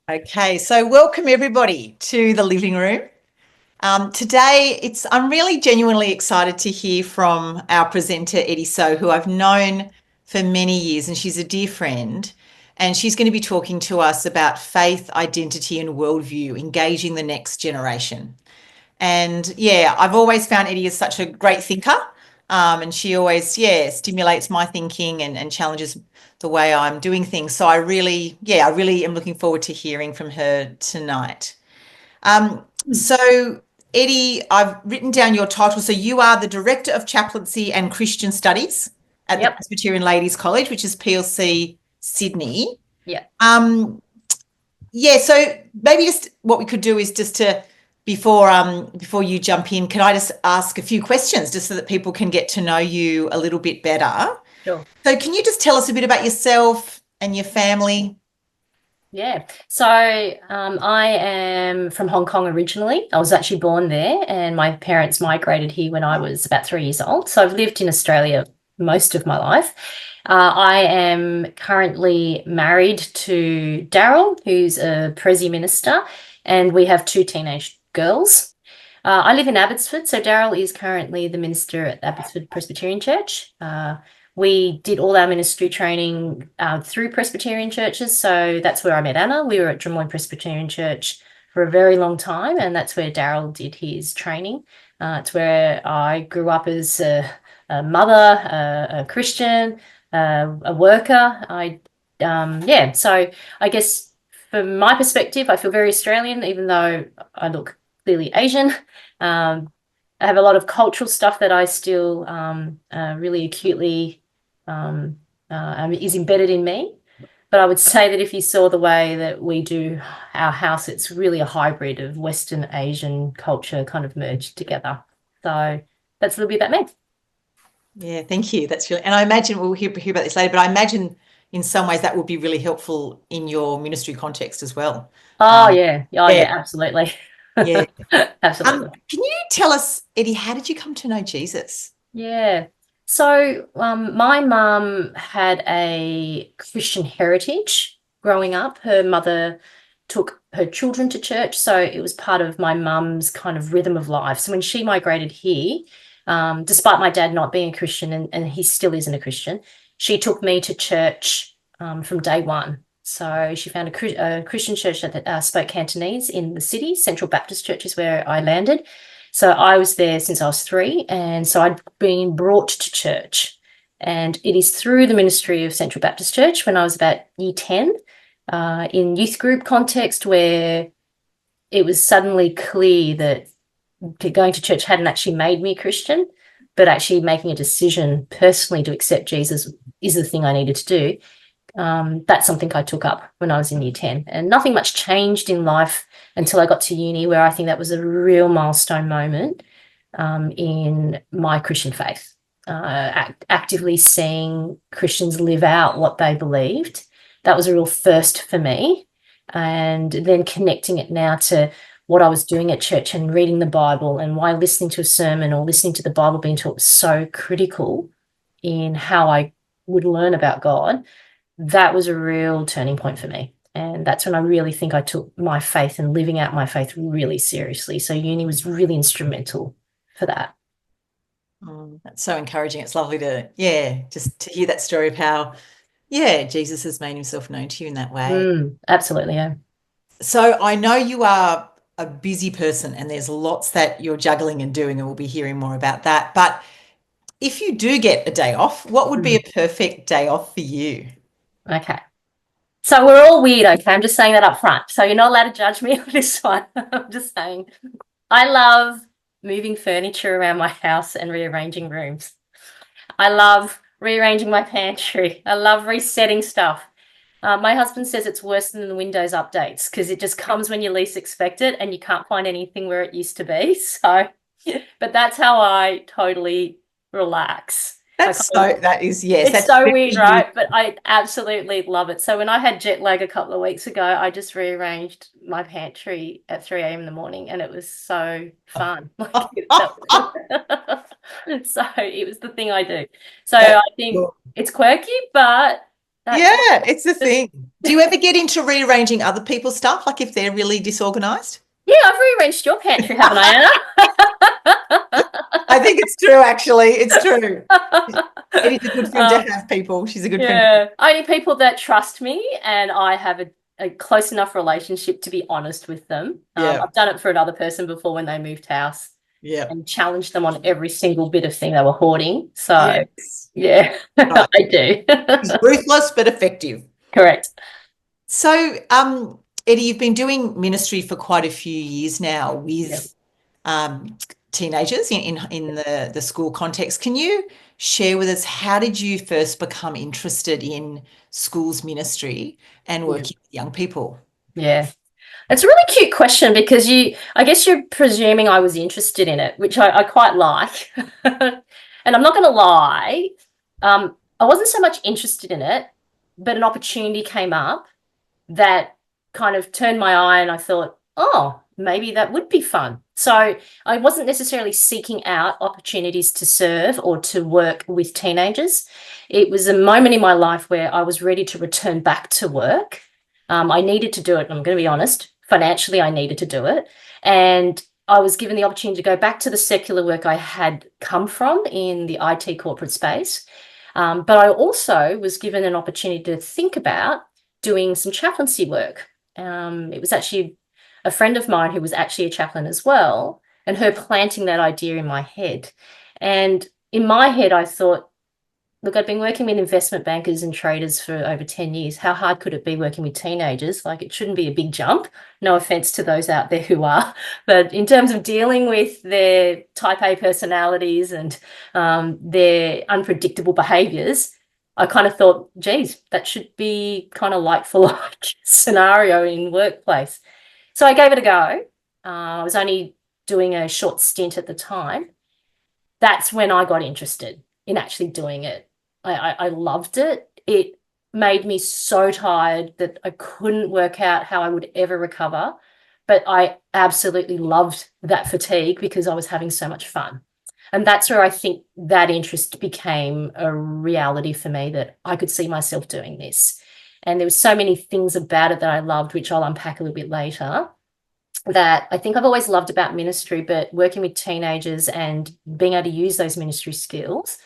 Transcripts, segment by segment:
Okay, so welcome everybody to the living room. Today, I'm really genuinely excited to hear from our presenter, Eddy Soh, who I've known for many years, and she's a dear friend. And she's going to be talking to us about faith, identity, and worldview, engaging the next generation. And yeah, I've always found Eddy as such a great thinker. And she always, stimulates my thinking and challenges the way I'm doing things. So I really am looking forward to hearing from her tonight. So Eddy, I've written down your title. So you are the Director of Chaplaincy and Christian Studies at the Yep. Presbyterian Ladies College, which is PLC Sydney. Yep. Um, yeah, so maybe just what we could do is just to before you jump in, can I just ask a few questions just so that people can get to know you a little bit better? Sure. So can you just tell us a bit about yourself and your family? Yeah. So I am from Hong Kong originally. I was actually born there, and my parents migrated here when I was about 3 years old. So I've lived in Australia most of my life. I am currently married to Daryl, who's a Prezi minister, and we have two teenage girls. I live in Abbotsford, so Daryl is currently the minister at Abbotsford Presbyterian Church. We did all our ministry training through Presbyterian churches, so that's where I met Anna. We were at Drummoy Presbyterian Church for a very long time, and that's where Daryl did his training. It's where I grew up as a mother, a Christian, a worker. So I guess from my perspective, I feel very Australian, even though I look clearly Asian. I have a lot of cultural stuff that I still really acutely is embedded in me. But I would say that if you saw the way that we do our house, it's really a hybrid of Western Asian culture kind of merged together. So that's a little bit about me. Yeah, thank you. That's really, and I imagine we'll hear about this later, but I imagine in some ways that would be really helpful in your ministry context as well. Oh Um, yeah. Oh yeah, yeah, absolutely. yeah. Absolutely. Can you tell us, Eddy, how did you come to know Jesus? Yeah. So my mum had a Christian heritage growing up. Her mother took her children to church, so it was part of my mum's kind of rhythm of life. So when she migrated here, despite my dad not being a Christian, and he still isn't a Christian, she took me to church from day one. So she found a Christian church that spoke Cantonese in the city. Central Baptist Church is where I landed. So I was there since I was 3, and so I'd been brought to church. And it is through the ministry of Central Baptist Church when I was about year 10, in youth group context, where it was suddenly clear that going to church hadn't actually made me a Christian, but actually making a decision personally to accept Jesus is the thing I needed to do. That's something I took up when I was in year 10. And nothing much changed in life until I got to uni, where I think that was a real milestone moment in my Christian faith. Actively seeing Christians live out what they believed. That was a real first for me. And then connecting it now to what I was doing at church and reading the Bible, and why listening to a sermon or listening to the Bible being taught was so critical in how I would learn about God. That was a real turning point for me. And that's when I really think I took my faith and living out my faith really seriously. So uni was really instrumental for that. That's so encouraging. It's lovely to, just to hear that story of how, Jesus has made himself known to you in that way. Absolutely, yeah. So I know you are a busy person and there's lots that you're juggling and doing, and we'll be hearing more about that. But if you do get a day off, what would be Mm. a perfect day off for you? Okay. So we're all weird, okay? I'm just saying that up front. So you're not allowed to judge me on this one. I'm just saying. I love moving furniture around my house and rearranging rooms. I love rearranging my pantry. I love resetting stuff. My husband says it's worse than the Windows updates because it just comes when you least expect it and you can't find anything where it used to be. So, but that's how I totally relax. I kind of That is, yes, It's that's so very weird, you. right? But I absolutely love it. So when I had jet lag a couple of weeks ago, I just rearranged my pantry at 3 a.m. in the morning, and it was so fun. So it was the thing I do. So I That's think cool. it's quirky, but Yeah, it's a thing. Do you ever get into rearranging other people's stuff, like if they're really disorganized? Yeah, I've rearranged your pantry, haven't I, I think it's true, actually. It's true. It is a good friend to Anna? have, people. She's a good friend. Yeah, only people that trust me and I have a close enough relationship to be honest with them. Yeah, I've done it for another person before when they moved house yeah. and challenged them on every single bit of thing they were hoarding. So, Yes. yeah, Right. I do. It's ruthless but effective. Correct. So, Eddie, you've been doing ministry for quite a few years now Yep. with um, teenagers in the school context. Can you share with us, how did you first become interested in schools ministry and Yeah. working with young people? Yeah. It's a really cute question because I guess you're presuming I was interested in it, which I quite like. And I'm not going to lie, I wasn't so much interested in it, but an opportunity came up that kind of turned my eye and I thought, oh, maybe that would be fun. So I wasn't necessarily seeking out opportunities to serve or to work with teenagers. It was a moment in my life where I was ready to return back to work. I needed to do it. I'm going to be honest. Financially, I needed to do it. And I was given the opportunity to go back to the secular work I had come from in the IT corporate space. But I also was given an opportunity to think about doing some chaplaincy work. It was actually a friend of mine who was actually a chaplain as well, and her planting that idea in my head. And in my head, I thought, look, I've been working with investment bankers and traders for over 10 years. How hard could it be working with teenagers? Like, it shouldn't be a big jump. No offense to those out there who are. But in terms of dealing with their type A personalities and their unpredictable behaviors, I kind of thought, geez, that should be kind of like for like scenario in workplace. So I gave it a go. I was only doing a short stint at the time. That's when I got interested in actually doing it. I loved it. It made me so tired that I couldn't work out how I would ever recover. But I absolutely loved that fatigue because I was having so much fun. And that's where I think that interest became a reality for me, that I could see myself doing this. And there were so many things about it that I loved, which I'll unpack a little bit later, that I think I've always loved about ministry, but working with teenagers and being able to use those ministry skills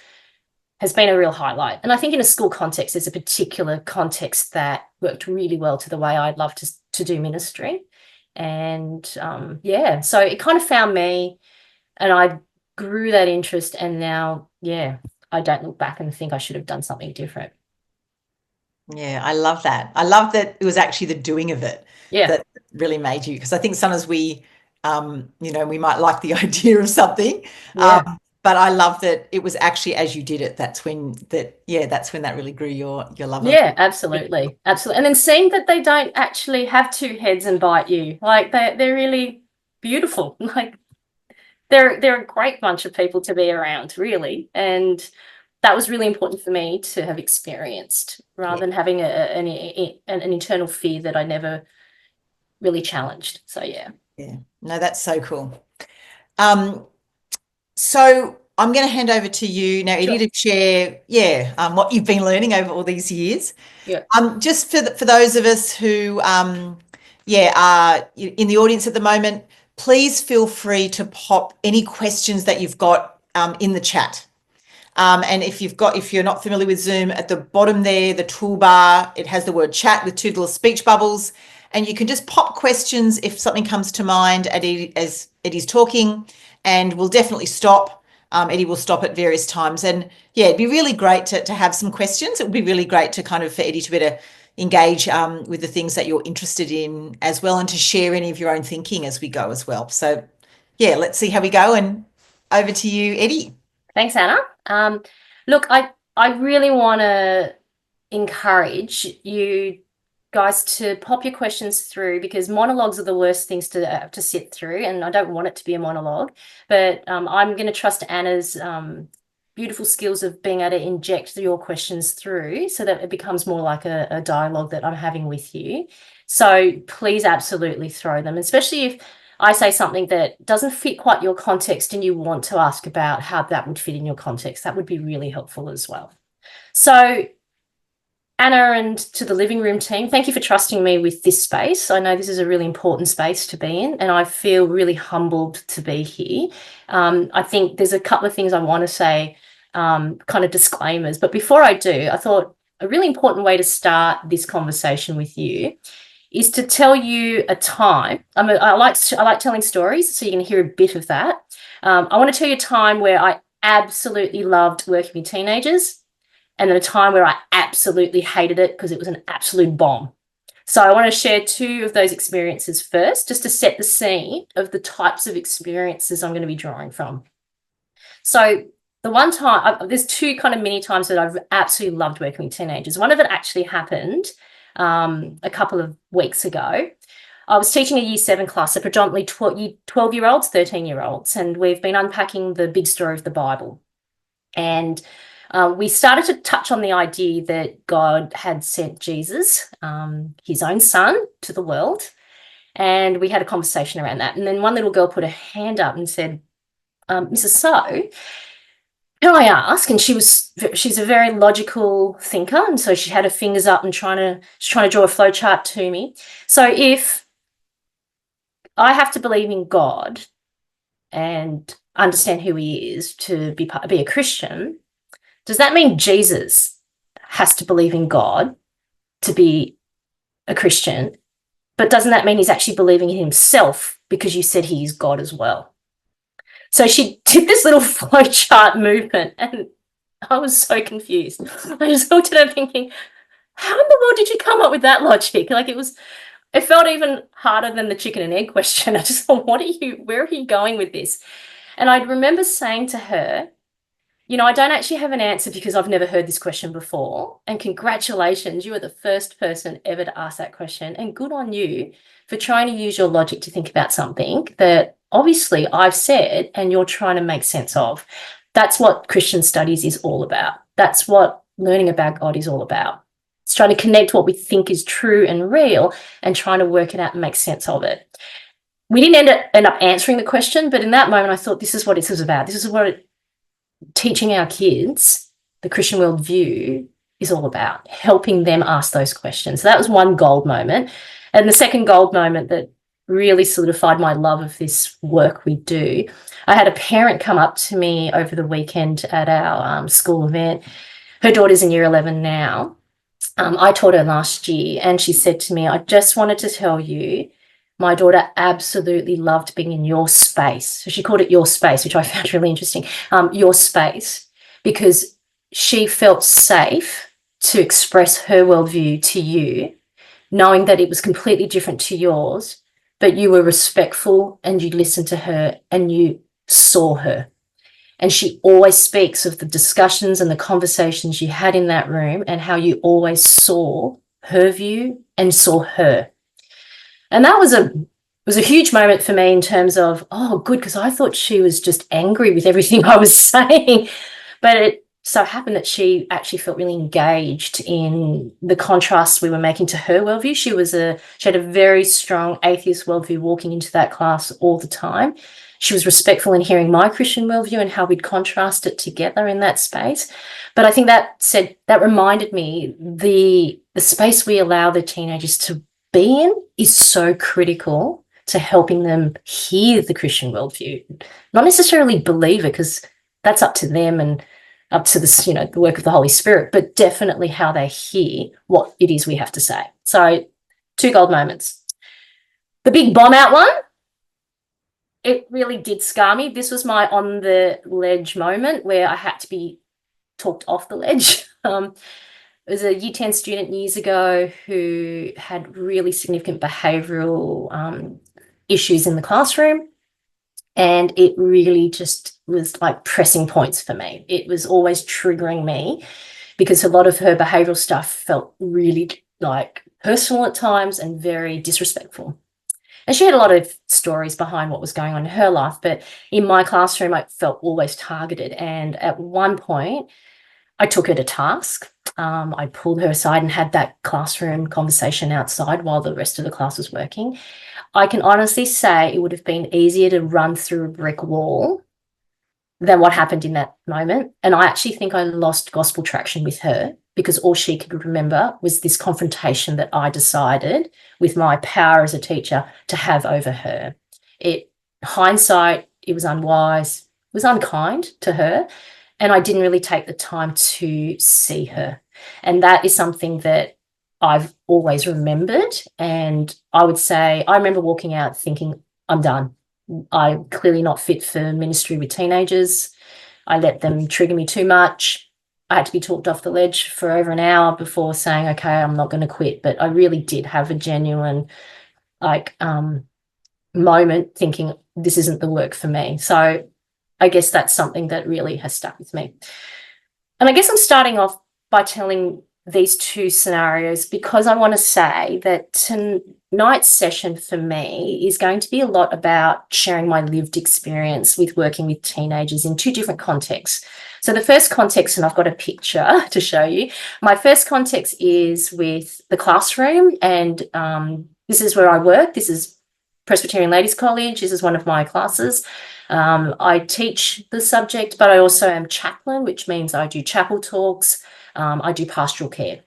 has been a real highlight. And I think in a school context, there's a particular context that worked really well to the way I'd love to do ministry. And yeah, so it kind of found me and I grew that interest. And now, yeah, I don't look back and think I should have done something different. Yeah, I love that. I love that it was actually the doing of it Yeah. that really made you, because I think sometimes we might like the idea of something, Yeah. but I love that it was actually as you did it, that's when that really grew your love of Yeah, absolutely. Absolutely. And then seeing that they don't actually have two heads and bite you, like they're really beautiful. Like they're a great bunch of people to be around, really. And that was really important for me to have experienced rather Yeah, than having an internal fear that I never really challenged. So yeah. yeah. No, that's so cool. Um, so I'm going to hand over to you now, Eddy, Sure. to share, what you've been learning over all these years. Yeah. Just for those of us who, are in the audience at the moment, please feel free to pop any questions that you've got in the chat. And if you're not familiar with Zoom, at the bottom there, the toolbar, it has the word chat with two little speech bubbles, and you can just pop questions if something comes to mind as Eddy's talking, and we'll definitely stop. Eddy will stop at various times, and yeah, it'd be really great to have some questions. It would be really great to kind of for Eddy to better engage with the things that you're interested in as well, and to share any of your own thinking as we go as well. So yeah, let's see how we go, and over to you, Eddy. Thanks, Anna. Look, I really want to encourage you guys to pop your questions through, because monologues are the worst things to sit through, and I don't want it to be a monologue. But I'm going to trust Anna's beautiful skills of being able to inject your questions through so that it becomes more like a dialogue that I'm having with you. So please absolutely throw them, especially if I say something that doesn't fit quite your context and you want to ask about how that would fit in your context. That would be really helpful as well. So Anna, and to the living room team, thank you for trusting me with this space. I know this is a really important space to be in, and I feel really humbled to be here. I think there's a couple of things I want to say, kind of disclaimers, but before I do, I thought a really important way to start this conversation with you is to tell you a time. I like telling stories, so you can hear a bit of that. I want to tell you a time where I absolutely loved working with teenagers, and then a time where I absolutely hated it because it was an absolute bomb. So I want to share two of those experiences first, just to set the scene of the types of experiences I'm going to be drawing from. So the one time, there's two kind of mini times that I've absolutely loved working with teenagers. One of it actually happened a couple of weeks ago. I was teaching a year 7 class, so predominantly 12-year-olds, 13-year-olds, and we've been unpacking the big story of the Bible. And we started to touch on the idea that God had sent Jesus, his own son, to the world. And we had a conversation around that. And then one little girl put her hand up and said, Mrs. Soh, can I ask? And she's a very logical thinker. And so she had her fingers up and trying to draw a flow chart to me. So if I have to believe in God and understand who he is to be a Christian, does that mean Jesus has to believe in God to be a Christian? But doesn't that mean he's actually believing in himself because you said he is God as well? So she did this little flowchart movement, and I was so confused. I just looked at her thinking, how in the world did you come up with that logic? Like, it felt even harder than the chicken and egg question. I just thought, where are you going with this? And I remember saying to her, I don't actually have an answer because I've never heard this question before. And congratulations, you are the first person ever to ask that question. And good on you for trying to use your logic to think about something that obviously I've said and you're trying to make sense of. That's what Christian studies is all about. That's what learning about God is all about. It's trying to connect what we think is true and real and trying to work it out and make sense of it. We didn't end up answering the question, but in that moment I thought, this is what this is about. This is what teaching our kids the Christian worldview is all about, helping them ask those questions. So that was one gold moment. And the second gold moment that really solidified my love of this work we do, I had a parent come up to me over the weekend at our school event. Her daughter's in year 11 now. I taught her last year, and she said to me, I just wanted to tell you, my daughter absolutely loved being in your space. So she called it your space, which I found really interesting, your space, because she felt safe to express her worldview to you, knowing that it was completely different to yours, but you were respectful and you listened to her and you saw her. And she always speaks of the discussions and the conversations you had in that room and how you always saw her view and saw her. And that was a huge moment for me in terms of, oh, good, because I thought she was just angry with everything I was saying. But it so happened that she actually felt really engaged in the contrasts we were making to her worldview. She had a very strong atheist worldview walking into that class all the time. She was respectful in hearing my Christian worldview and how we'd contrast it together in that space. But I think that reminded me the space we allow the teenagers to be in is so critical to helping them hear the Christian worldview, not necessarily believe it, because that's up to them and up to this, the work of the Holy Spirit, but definitely how they hear what it is we have to say. So 2 gold moments. The big bomb out one, it really did scar me. This was my on the ledge moment where I had to be talked off the ledge. It was a year 10 student years ago who had really significant behavioural issues in the classroom. And it really just was like pressing points for me. It was always triggering me because a lot of her behavioural stuff felt really like personal at times and very disrespectful. And she had a lot of stories behind what was going on in her life, but in my classroom, I felt always targeted. And at one point, I took her to task. I pulled her aside and had that classroom conversation outside while the rest of the class was working. I can honestly say it would have been easier to run through a brick wall than what happened in that moment. And I actually think I lost gospel traction with her because all she could remember was this confrontation that I decided with my power as a teacher to have over her. Hindsight, it was unwise, it was unkind to her, and I didn't really take the time to see her. And that is something that I've always remembered. And I would say, I remember walking out thinking, I'm done. I'm clearly not fit for ministry with teenagers. I let them trigger me too much. I had to be talked off the ledge for over an hour before saying, okay, I'm not going to quit. But I really did have a genuine moment thinking this isn't the work for me. So I guess that's something that really has stuck with me. And I guess I'm starting off by telling these two scenarios because I want to say that tonight's session for me is going to be a lot about sharing my lived experience with working with teenagers in two different contexts. So the first context, and I've got a picture to show you, my first context is with the classroom, and this is where I work. This is Presbyterian Ladies College. This is one of my classes. I teach the subject, but I also am chaplain, which means I do chapel talks. I do pastoral care.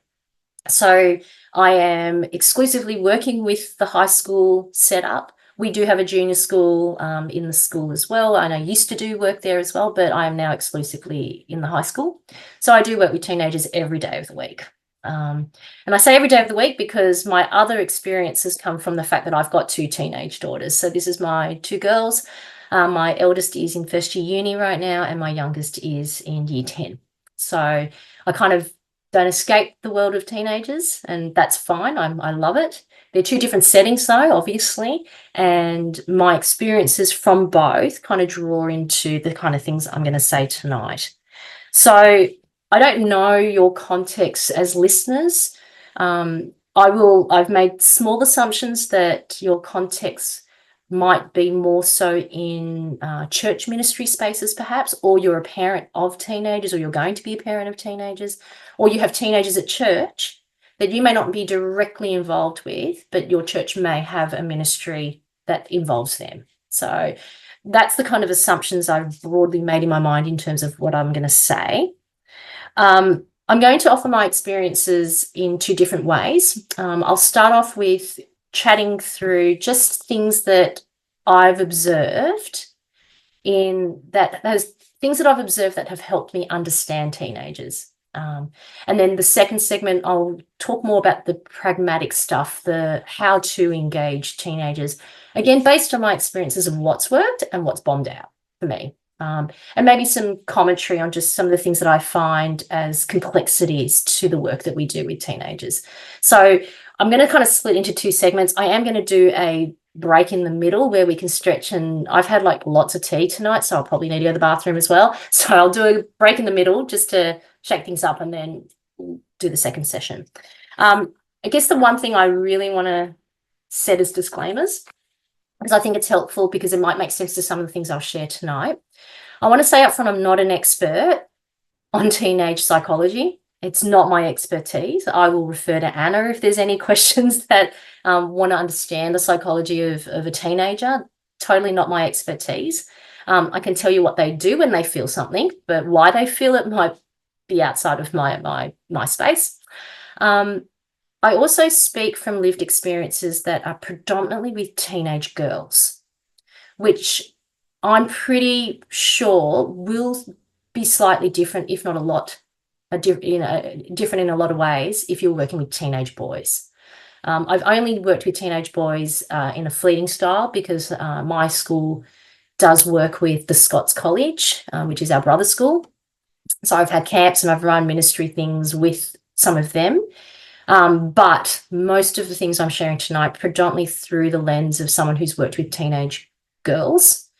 So I am exclusively working with the high school setup. We do have a junior school in the school as well, and I used to do work there as well, but I am now exclusively in the high school. So I do work with teenagers every day of the week. And I say every day of the week because my other experiences come from the fact that I've got two teenage daughters. So this is my two girls. My eldest is in first year uni right now, and my youngest is in year 10. So I kind of don't escape the world of teenagers, and that's fine. I love it. They're two different settings though, obviously, and my experiences from both kind of draw into the kind of things I'm going to say tonight. So I don't know your context as listeners. I've made small assumptions that your context might be more so in church ministry spaces perhaps, or you're a parent of teenagers, or you're going to be a parent of teenagers, or you have teenagers at church that you may not be directly involved with, but your church may have a ministry that involves them. So that's the kind of assumptions I've broadly made in my mind in terms of what I'm going to say. I'm going to offer my experiences in two different ways. I'll start off with chatting through just things that I've observed those things that I've observed that have helped me understand teenagers. And then the second segment, I'll talk more about the pragmatic stuff, the how to engage teenagers, again, based on my experiences of what's worked and what's bombed out for me. And maybe some commentary on just some of the things that I find as complexities to the work that we do with teenagers. So I'm going to kind of split into two segments. I am going to do a break in the middle where we can stretch, and I've had like lots of tea tonight, so I'll probably need to go to the bathroom as well. So I'll do a break in the middle just to shake things up, and then do the second session. I guess the one thing I really want to set as disclaimers, because I think it's helpful because it might make sense to some of the things I'll share tonight. I want to say up front, I'm not an expert on teenage psychology. It's not my expertise. I will refer to Anna if there's any questions that want to understand the psychology of a teenager. Totally not my expertise. I can tell you what they do when they feel something, but why they feel it might be outside of my space. I also speak from lived experiences that are predominantly with teenage girls, which I'm pretty sure will be slightly different, if not a lot, different in a lot of ways if you're working with teenage boys. I've only worked with teenage boys in a fleeting style because my school does work with the Scots College, which is our brother school. So I've had camps and I've run ministry things with some of them. But most of the things I'm sharing tonight predominantly through the lens of someone who's worked with teenage girls,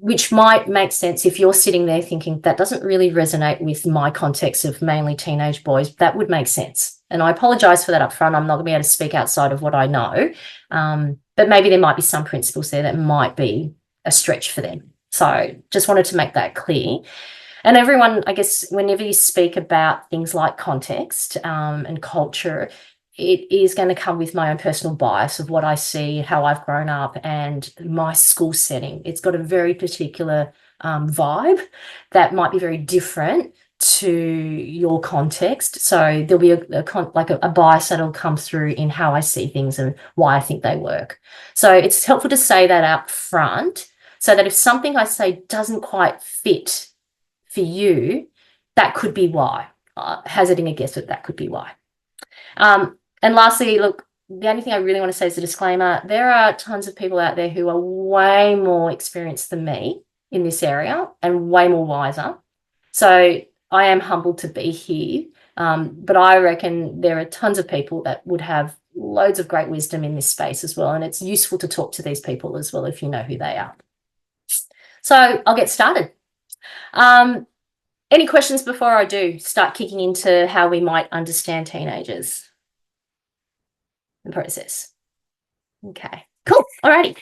which might make sense if you're sitting there thinking that doesn't really resonate with my context of mainly teenage boys. That would make sense. And I apologize for that up front. I'm not going to be able to speak outside of what I know. But maybe there might be some principles there that might be a stretch for them. So just wanted to make that clear. And everyone, I guess, whenever you speak about things like context and culture, it is going to come with my own personal bias of what I see, how I've grown up, and my school setting. It's got a very particular vibe that might be very different to your context. So there'll be a bias that'll come through in how I see things and why I think they work. So it's helpful to say that up front, so that if something I say doesn't quite fit for you, that could be why. Hazarding a guess that could be why. And lastly, look, the only thing I really want to say is a disclaimer. There are tons of people out there who are way more experienced than me in this area and way more wiser. So I am humbled to be here, but I reckon there are tons of people that would have loads of great wisdom in this space as well, and it's useful to talk to these people as well if you know who they are. So I'll get started. Any questions before I do start kicking into how we might understand teenagers and process? Okay, cool. Alrighty.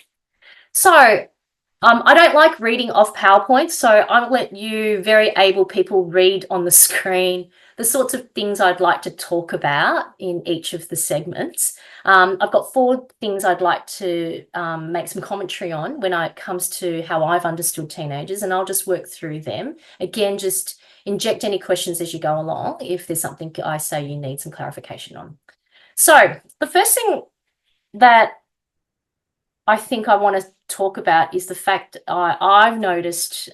So I don't like reading off PowerPoint, so I'll let you very able people read on the screen the sorts of things I'd like to talk about in each of the segments. I've got 4 things I'd like to make some commentary on when it comes to how I've understood teenagers, and I'll just work through them. Again, just inject any questions as you go along if there's something I say you need some clarification on. So the first thing that I think I want to talk about is the fact I've noticed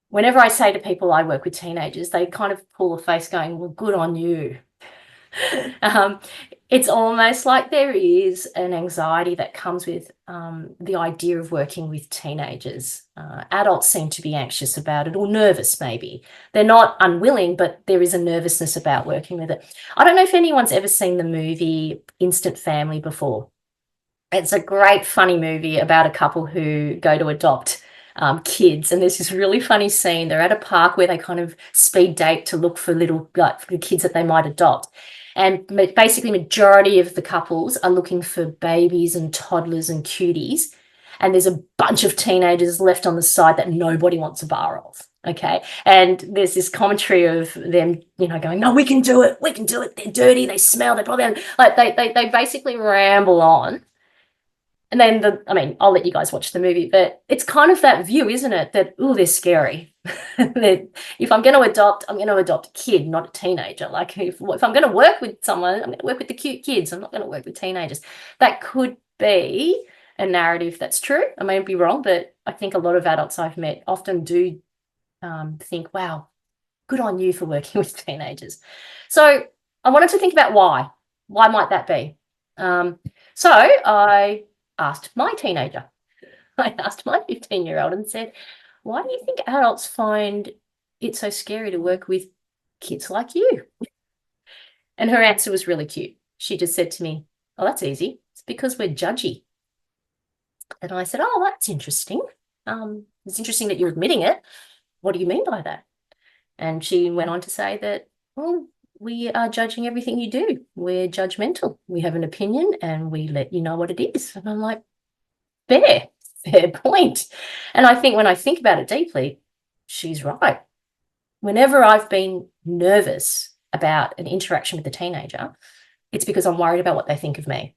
whenever I say to people I work with teenagers, they kind of pull a face going, well, good on you. It's almost like there is an anxiety that comes with the idea of working with teenagers. Adults seem to be anxious about it, or nervous maybe. They're not unwilling, but there is a nervousness about working with it. I don't know if anyone's ever seen the movie Instant Family before. It's a great, funny movie about a couple who go to adopt kids. And there's this really funny scene. They're at a park where they kind of speed date to look for for the kids that they might adopt. And basically, majority of the couples are looking for babies and toddlers and cuties. And there's a bunch of teenagers left on the side that nobody wants a bar of. Okay. And there's this commentary of them, going, no, we can do it. We can do it. They're dirty. They smell. They're probably like they basically ramble on. And then I'll let you guys watch the movie, but it's kind of that view, isn't it? That, oh, they're scary. If I'm going to adopt, I'm going to adopt a kid, not a teenager. Like if I'm going to work with someone, I'm going to work with the cute kids. I'm not going to work with teenagers. That could be a narrative that's true. I may be wrong, but I think a lot of adults I've met often do think, wow, good on you for working with teenagers. So I wanted to think about why. Why might that be? So I asked my teenager. I asked my 15-year-old and said, why do you think adults find it so scary to work with kids like you? And her answer was really cute. She just said to me, oh, that's easy. It's because we're judgy. And I said, oh, that's interesting. It's interesting that you're admitting it. What do you mean by that? And she went on to say that, well, we are judging everything you do. We're judgmental. We have an opinion and we let you know what it is. And I'm like, fair point. And I think when I think about it deeply, she's right. Whenever I've been nervous about an interaction with a teenager, it's because I'm worried about what they think of me.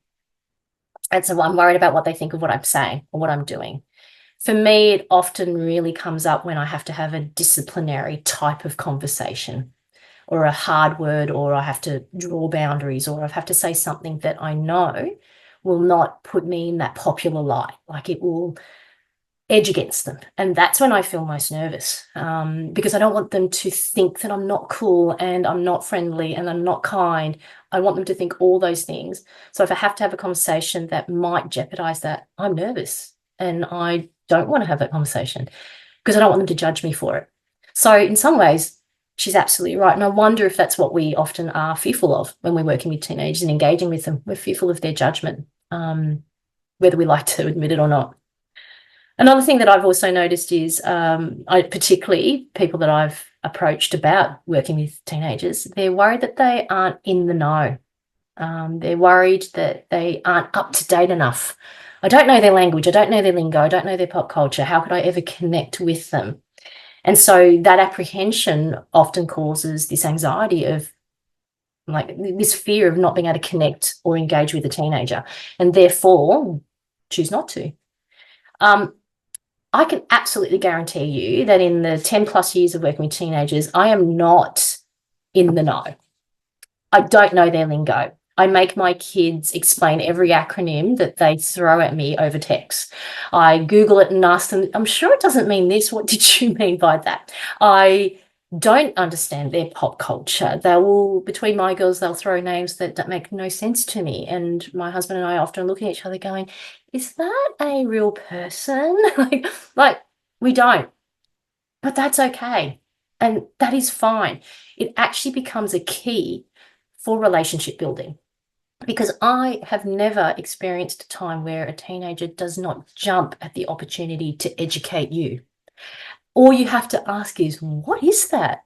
And so I'm worried about what they think of what I'm saying or what I'm doing. For me, it often really comes up when I have to have a disciplinary type of conversation, or a hard word, or I have to draw boundaries, or I have to say something that I know will not put me in that popular light, like it will edge against them. And that's when I feel most nervous, because I don't want them to think that I'm not cool and I'm not friendly and I'm not kind. I want them to think all those things. So if I have to have a conversation that might jeopardize that, I'm nervous and I don't want to have that conversation because I don't want them to judge me for it. So in some ways, she's absolutely right. And I wonder if that's what we often are fearful of when we're working with teenagers and engaging with them. We're fearful of their judgment, whether we like to admit it or not. Another thing that I've also noticed is particularly people that I've approached about working with teenagers, they're worried that they aren't in the know. They're worried that they aren't up to date enough. I don't know their language. I don't know their lingo. I don't know their pop culture. How could I ever connect with them? And so that apprehension often causes this anxiety of like this fear of not being able to connect or engage with a teenager and therefore choose not to. I can absolutely guarantee you that in the 10 plus years of working with teenagers, I am not in the know. I don't know their lingo. I make my kids explain every acronym that they throw at me over text. I Google it and ask them, I'm sure it doesn't mean this. What did you mean by that? I don't understand their pop culture. They will, between my girls, they'll throw names that make no sense to me. And my husband and I often look at each other going, is that a real person? like we don't, but that's okay. And that is fine. It actually becomes a key for relationship building, because I have never experienced a time where a teenager does not jump at the opportunity to educate you. All you have to ask is, what is that?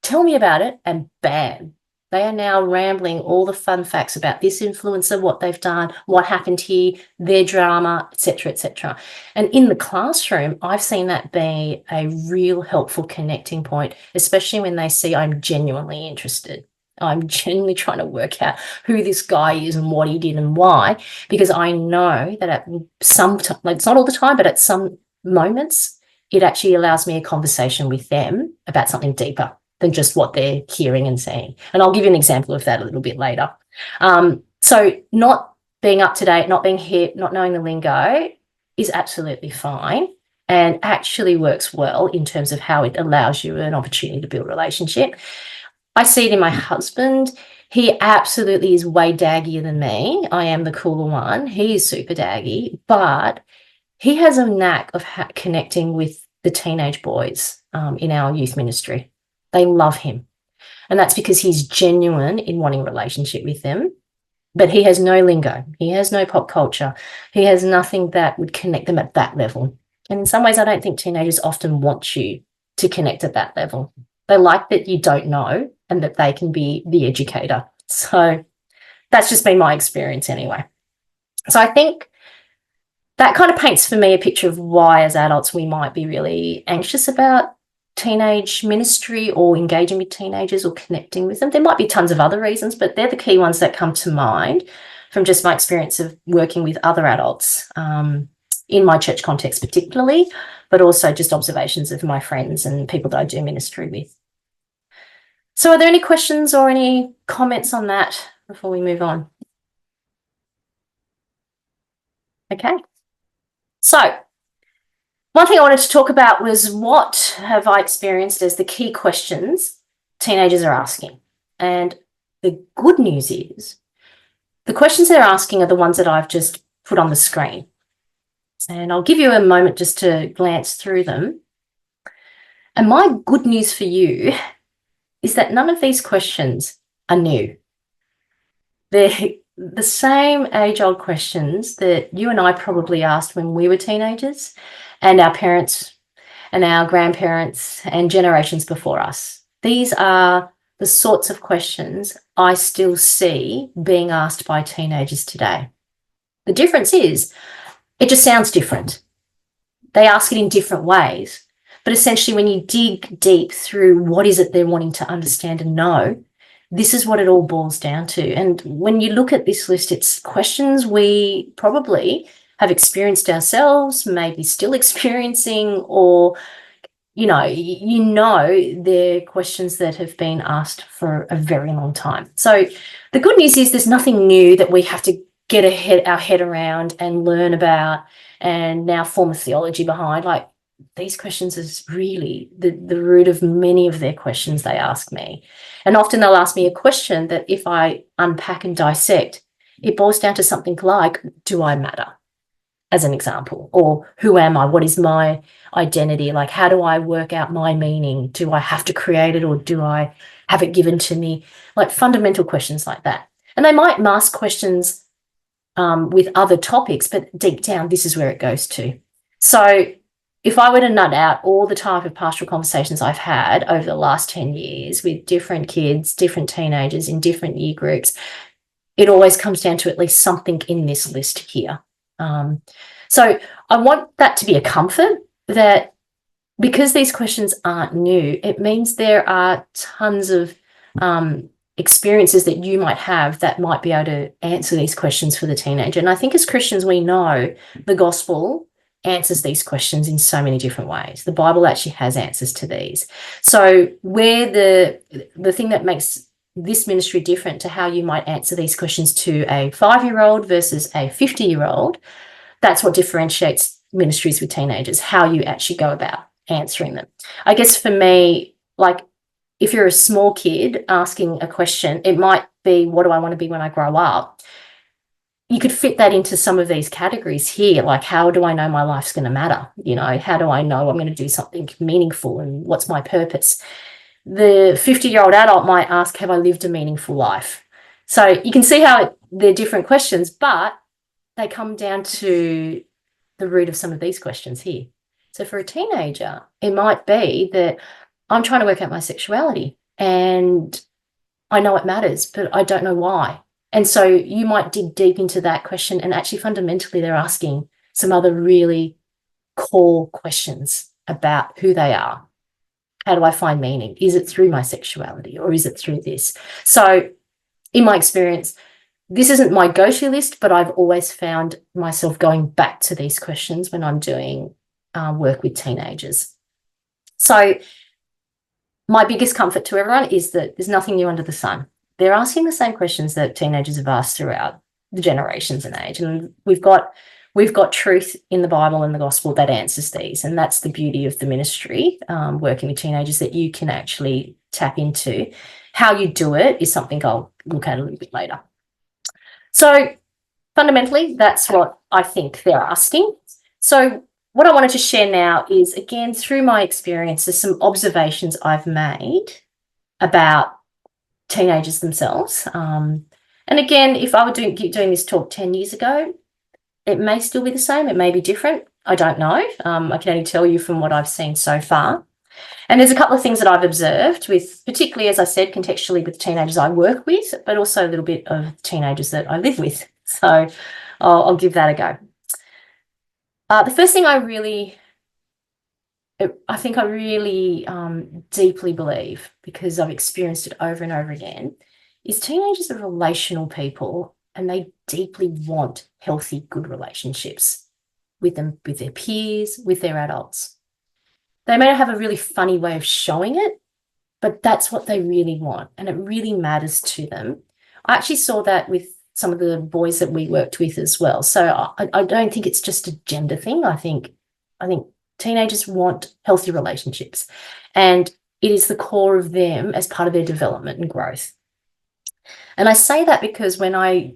Tell me about it, and bam, they are now rambling all the fun facts about this influencer, what they've done, what happened here, their drama, etc., etc. And in the classroom, I've seen that be a real helpful connecting point, especially when they see I'm genuinely interested. I'm genuinely trying to work out who this guy is and what he did and why, because I know that at some time, like it's not all the time, but at some moments, it actually allows me a conversation with them about something deeper than just what they're hearing and seeing. And I'll give you an example of that a little bit later. So not being up to date, not being hip, not knowing the lingo is absolutely fine and actually works well in terms of how it allows you an opportunity to build a relationship. I see it in my husband. He absolutely is way daggier than me. I am the cooler one. He is super daggy, but he has a knack of connecting with the teenage boys in our youth ministry. They love him. And that's because he's genuine in wanting a relationship with them. But he has no lingo. He has no pop culture. He has nothing that would connect them at that level. And in some ways, I don't think teenagers often want you to connect at that level. They like that you don't know and that they can be the educator. So that's just been my experience anyway. So I think that kind of paints for me a picture of why as adults we might be really anxious about teenage ministry or engaging with teenagers or connecting with them. There might be tons of other reasons, but they're the key ones that come to mind from just my experience of working with other adults in my church context particularly, but also just observations of my friends and people that I do ministry with. So are there any questions or any comments on that before we move on? Okay. So one thing I wanted to talk about was what have I experienced as the key questions teenagers are asking. And the good news is the questions they're asking are the ones that I've just put on the screen. And I'll give you a moment just to glance through them. And my good news for you is that none of these questions are new. They're the same age-old questions that you and I probably asked when we were teenagers, and our parents and our grandparents and generations before us. These are the sorts of questions I still see being asked by teenagers today. The difference is it just sounds different. They ask it in different ways. But essentially, when you dig deep through what is it they're wanting to understand and know, this is what it all boils down to. And when you look at this list, it's questions we probably have experienced ourselves, maybe still experiencing, or, they're questions that have been asked for a very long time. So the good news is there's nothing new that we have to get our head around and learn about and now form a theology behind. Like, these questions is really the root of many of their questions they ask me. And often they'll ask me a question that if I unpack and dissect, it boils down to something like, do I matter? As an example, or who am I? What is my identity? Like, how do I work out my meaning? Do I have to create it or do I have it given to me? Like fundamental questions like that. And they might mask questions with other topics, but deep down, this is where it goes to. So if I were to nut out all the type of pastoral conversations I've had over the last 10 years with different kids, different teenagers in different year groups, it always comes down to at least something in this list here. So I want that to be a comfort, that because these questions aren't new, it means there are tons of experiences that you might have that might be able to answer these questions for the teenager. And I think as Christians, we know the gospel answers these questions in so many different ways. The Bible actually has answers to these. So where the thing that makes this ministry different to how you might answer these questions to a 5-year-old versus a 50-year-old, that's what differentiates ministries with teenagers, how you actually go about answering them. I guess for me, like if you're a small kid asking a question, it might be, what do I want to be when I grow up? You could fit that into some of these categories here, like how do I know my life's going to matter? You know, how do I know I'm going to do something meaningful and what's my purpose? The 50-year-old adult might ask, have I lived a meaningful life? So you can see how they're different questions, but they come down to the root of some of these questions here. So for a teenager, it might be that I'm trying to work out my sexuality and I know it matters, but I don't know why. And so you might dig deep into that question, and actually fundamentally they're asking some other really core questions about who they are. How do I find meaning? Is it through my sexuality or is it through this? So in my experience, this isn't my go-to list, but I've always found myself going back to these questions when I'm doing work with teenagers. So my biggest comfort to everyone is that there's nothing new under the sun. They're asking the same questions that teenagers have asked throughout the generations and age. And we've got truth in the Bible and the gospel that answers these. And that's the beauty of the ministry, working with teenagers, that you can actually tap into. How you do it is something I'll look at a little bit later. So fundamentally, that's what I think they're asking. So what I wanted to share now is, again, through my experiences, some observations I've made about teenagers themselves. And again, if I were doing this talk 10 years ago, it may still be the same. It may be different. I don't know. I can only tell you from what I've seen so far. And there's a couple of things that I've observed with, particularly, as I said, contextually with teenagers I work with, but also a little bit of teenagers that I live with. So I'll give that a go. The first thing I really deeply believe, because I've experienced it over and over again, is teenagers are relational people, and they deeply want healthy, good relationships with them, with their peers, with their adults. They may have a really funny way of showing it, but that's what they really want, and it really matters to them. I actually saw that with some of the boys that we worked with as well. So I don't think it's just a gender thing. I think teenagers want healthy relationships, and it is the core of them as part of their development and growth. And I say that because when I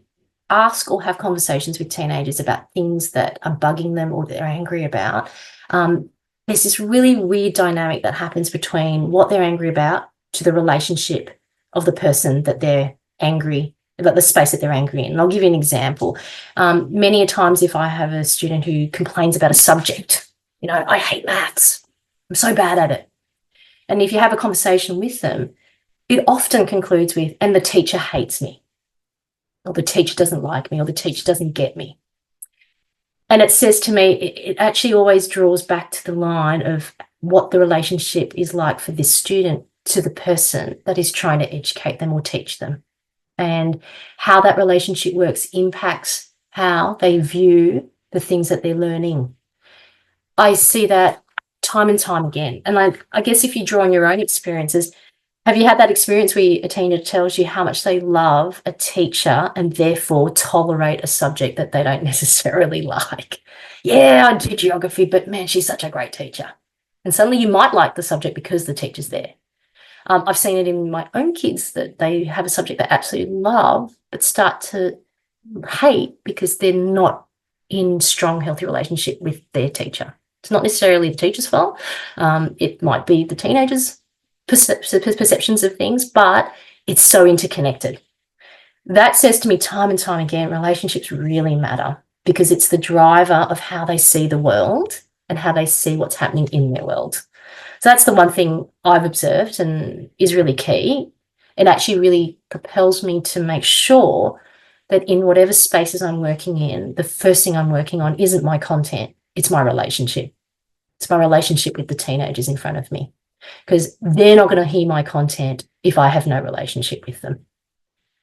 ask or have conversations with teenagers about things that are bugging them or they're angry about, there's this really weird dynamic that happens between what they're angry about to the relationship of the person that they're angry about, the space that they're angry in. And I'll give you an example. Many a times if I have a student who complains about a subject, you know, I hate maths, I'm so bad at it. And if you have a conversation with them, it often concludes with, and the teacher hates me, or the teacher doesn't like me, or the teacher doesn't get me. And it says to me, it actually always draws back to the line of what the relationship is like for this student to the person that is trying to educate them or teach them. And how that relationship works impacts how they view the things that they're learning. I see that time and time again. And I guess if you draw on your own experiences, have you had that experience where a teenager tells you how much they love a teacher and therefore tolerate a subject that they don't necessarily like? Yeah, I do geography, but man, she's such a great teacher. And suddenly you might like the subject because the teacher's there. I've seen it in my own kids that they have a subject they absolutely love but start to hate because they're not in strong, healthy relationship with their teacher. It's not necessarily the teacher's fault. It might be the teenager's perceptions of things, but it's so interconnected. That says to me time and time again, relationships really matter because it's the driver of how they see the world and how they see what's happening in their world. So that's the one thing I've observed and is really key. It actually really propels me to make sure that in whatever spaces I'm working in, the first thing I'm working on isn't my content, it's my relationship. It's my relationship with the teenagers in front of me, because they're not going to hear my content if I have no relationship with them.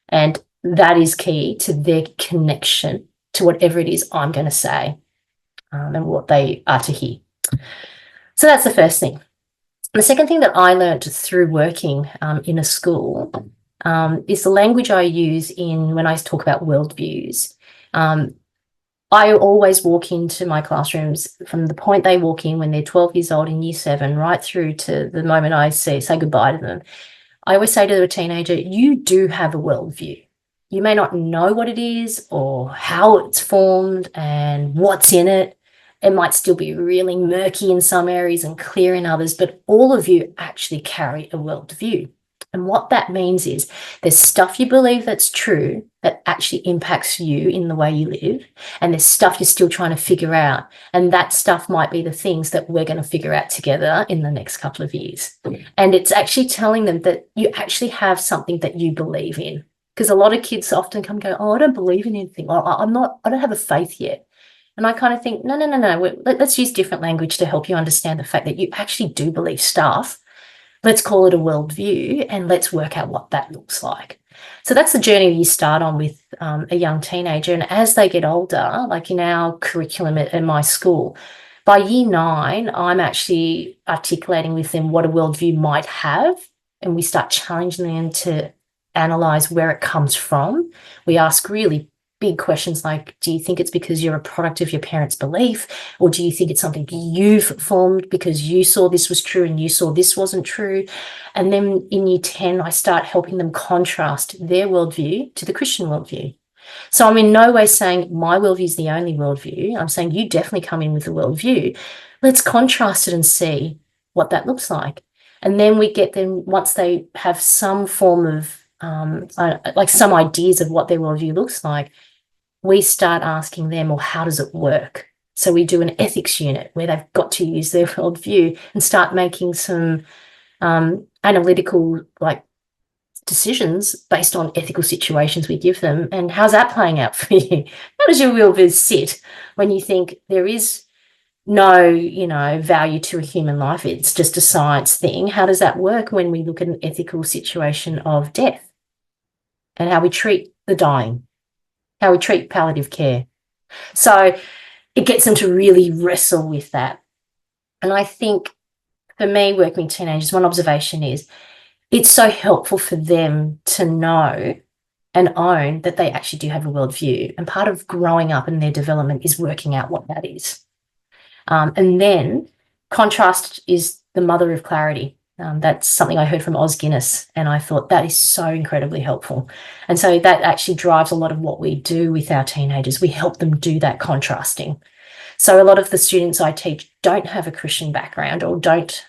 And that is key to their connection to whatever it is I'm going to say. and what they are to hear. So that's the first thing. The second thing that I learned through working in a school is the language I use when I talk about worldviews. I always walk into my classrooms from the point they walk in when they're 12 years old in year 7, right through to the moment I say goodbye to them. I always say to a teenager, you do have a worldview. You may not know what it is or how it's formed and what's in it. It might still be really murky in some areas and clear in others, but all of you actually carry a worldview. And what that means is there's stuff you believe that's true that actually impacts you in the way you live, and there's stuff you're still trying to figure out. And that stuff might be the things that we're going to figure out together in the next couple of years. And it's actually telling them that you actually have something that you believe in. Because a lot of kids often come and go, oh, I don't believe in anything. Or, I don't have a faith yet. And I kind of think, no. Let's use different language to help you understand the fact that you actually do believe stuff. Let's call it a worldview and let's work out what that looks like. So that's the journey you start on with a young teenager. And as they get older, like in our curriculum at my school, by year 9, I'm actually articulating with them what a worldview might have. And we start challenging them to analyze where it comes from. We ask really big questions like, do you think it's because you're a product of your parents' belief? Or do you think it's something you've formed because you saw this was true and you saw this wasn't true? And then in year 10, I start helping them contrast their worldview to the Christian worldview. So I'm in no way saying my worldview is the only worldview. I'm saying you definitely come in with a worldview. Let's contrast it and see what that looks like. And then we get them, once they have some form of, like some ideas of what their worldview looks like, we start asking them, well, how does it work? So we do an ethics unit where they've got to use their worldview and start making some analytical decisions based on ethical situations we give them. And how's that playing out for you? How does your worldview sit when you think there is no, value to a human life? It's just a science thing. How does that work when we look at an ethical situation of death and how we treat the dying? How we treat palliative care. So it gets them to really wrestle with that. And I think for me, working with teenagers, one observation is it's so helpful for them to know and own that they actually do have a worldview. And part of growing up in their development is working out what that is. And then contrast is the mother of clarity. That's something I heard from Os Guinness, and I thought that is so incredibly helpful. And so that actually drives a lot of what we do with our teenagers. We help them do that contrasting. So a lot of the students I teach don't have a Christian background or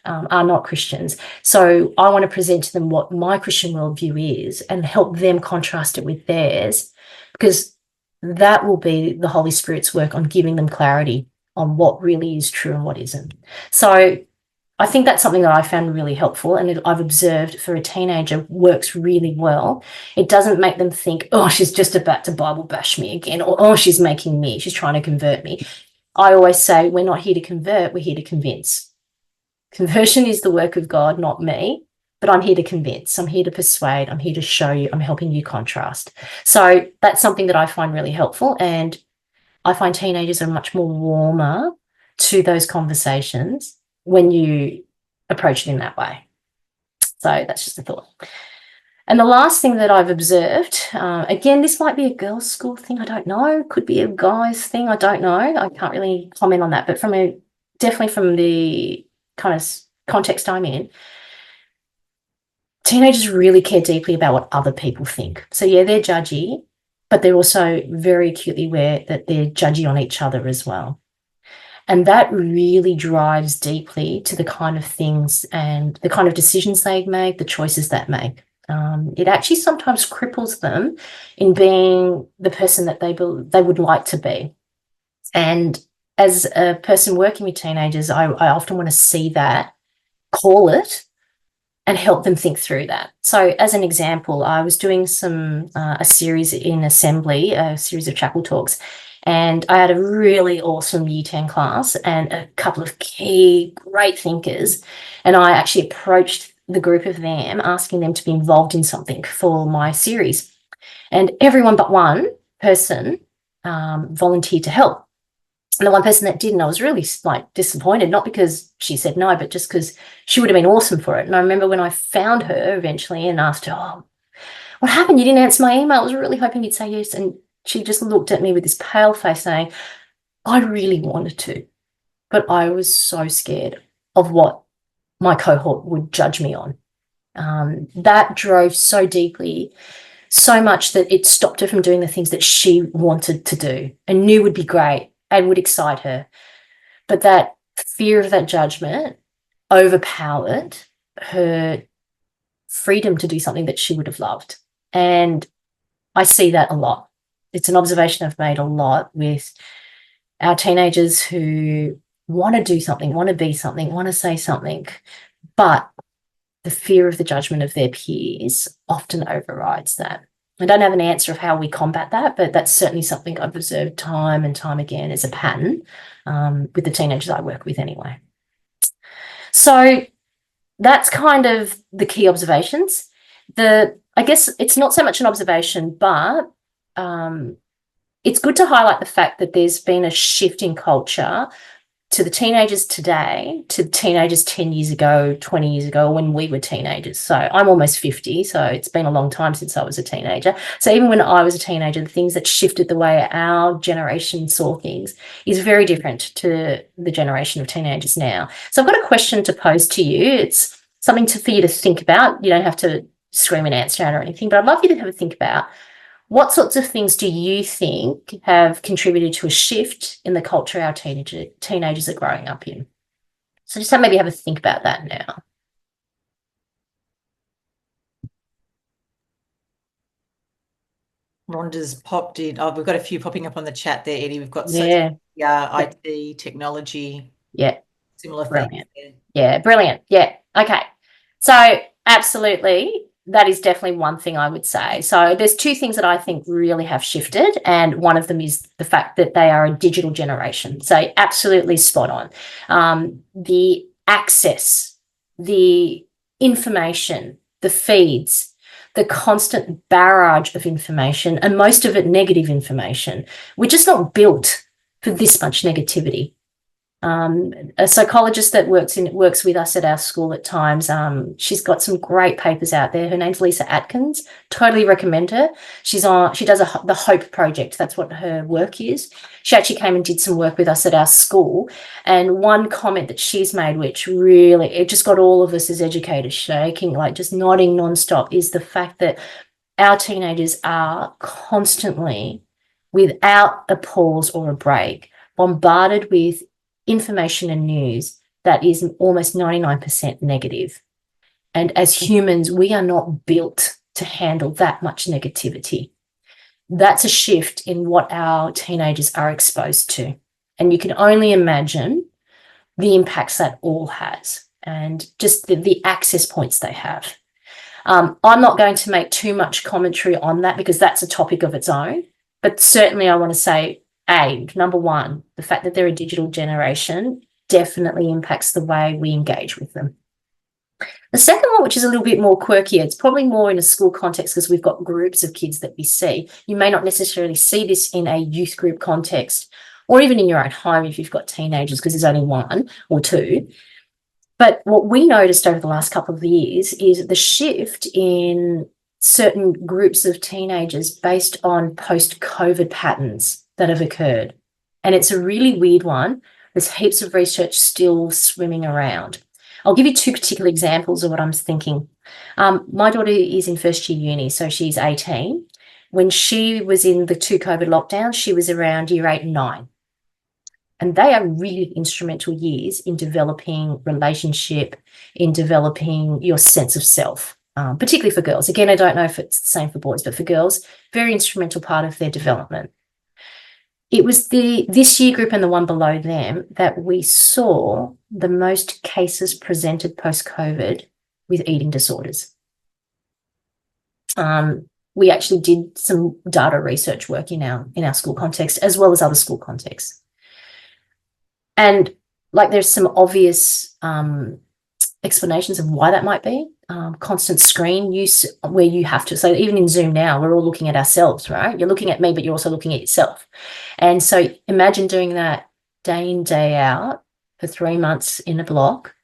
are not Christians. So I want to present to them what my Christian worldview is and help them contrast it with theirs, because that will be the Holy Spirit's work on giving them clarity on what really is true and what isn't. So I think that's something that I found really helpful, and I've observed for a teenager works really well. It doesn't make them think, oh, she's just about to Bible bash me again, or oh, she's trying to convert me. I always say we're not here to convert, we're here to convince. Conversion is the work of God, not me, but I'm here to convince, I'm here to persuade, I'm here to show you, I'm helping you contrast. So that's something that I find really helpful, and I find teenagers are much more warmer to those conversations when you approach it in that way. So that's just a thought. And the last thing that I've observed, again, this might be a girls' school thing, I don't know. Could be a guys' thing, I don't know. I can't really comment on that. But definitely from the kind of context I'm in, teenagers really care deeply about what other people think. So, yeah, they're judgy, but they're also very acutely aware that they're judgy on each other as well. And that really drives deeply to the kind of things and the kind of decisions they make, the choices they make. It actually sometimes cripples them in being the person that they would like to be. And as a person working with teenagers, I often want to see that, call it, and help them think through that. So as an example, I was doing a series in assembly, a series of chapel talks, and I had a really awesome Year 10 class and a couple of key great thinkers. And I actually approached the group of them, asking them to be involved in something for my series. And everyone but one person volunteered to help. And the one person that didn't, I was really like disappointed, not because she said no, but just because she would have been awesome for it. And I remember when I found her eventually and asked her, oh, what happened? You didn't answer my email. I was really hoping you'd say yes. And she just looked at me with this pale face saying, I really wanted to, but I was so scared of what my cohort would judge me on. That drove so deeply, so much that it stopped her from doing the things that she wanted to do and knew would be great and would excite her. But that fear of that judgment overpowered her freedom to do something that she would have loved. And I see that a lot. It's an observation I've made a lot with our teenagers who want to do something, want to be something, want to say something, but the fear of the judgment of their peers often overrides that. I don't have an answer of how we combat that, but that's certainly something I've observed time and time again as a pattern with the teenagers I work with anyway. So that's kind of the key observations. I guess it's not so much an observation, but it's good to highlight the fact that there's been a shift in culture to the teenagers today, to the teenagers 10 years ago, 20 years ago, when we were teenagers. So I'm almost 50, so it's been a long time since I was a teenager. So even when I was a teenager, the things that shifted the way our generation saw things is very different to the generation of teenagers now. So I've got a question to pose to you. It's something for you to think about. You don't have to scream an answer out or anything, but I'd love you to have a think about. What sorts of things do you think have contributed to a shift in the culture our teenagers are growing up in? So just maybe have a think about that now. Rhonda's popped in. Oh, we've got a few popping up on the chat there, Eddy. We've got IT, technology, similar Brilliant. things. Yeah, brilliant. Yeah, okay. So absolutely, that is definitely one thing I would say. So there's two things that I think really have shifted, and one of them is the fact that they are a digital generation. So absolutely spot on. The access, the information, the feeds, the constant barrage of information, and most of it negative information. We're just not built for this much negativity. A psychologist that works with us at our school at times, she's got some great papers out there. Her name's Lisa Atkins. Totally recommend her. She does the Hope Project. That's what her work is. She actually came and did some work with us at our school. And one comment that she's made, which really, it just got all of us as educators shaking, like just nodding nonstop, is the fact that our teenagers are constantly, without a pause or a break, bombarded with information and news that is almost 99% negative. And as humans, we are not built to handle that much negativity. That's a shift in what our teenagers are exposed to. And you can only imagine the impacts that all has and just the access points they have. I'm not going to make too much commentary on that because that's a topic of its own. But certainly I want to say, number one, the fact that they're a digital generation definitely impacts the way we engage with them. The second one, which is a little bit more quirky, it's probably more in a school context because we've got groups of kids that we see. You may not necessarily see this in a youth group context or even in your own home if you've got teenagers because there's only one or two. But what we noticed over the last couple of years is the shift in certain groups of teenagers based on post-COVID patterns that have occurred. And it's a really weird one. There's heaps of research still swimming around. I'll give you two particular examples of what I'm thinking. My daughter is in first year uni, so she's 18. When she was in the two COVID lockdowns, she was around year 8 and 9. And they are really instrumental years in developing relationship, in developing your sense of self, particularly for girls. Again, I don't know if it's the same for boys, but for girls, very instrumental part of their development. It was this year group and the one below them that we saw the most cases presented post-COVID with eating disorders. We actually did some data research work in our school context as well as other school contexts. And like there's some obvious explanations of why that might be. Constant screen use where you have to, so even in Zoom now, we're all looking at ourselves, right? You're looking at me, but you're also looking at yourself. And so imagine doing that day in, day out, for 3 months in a block,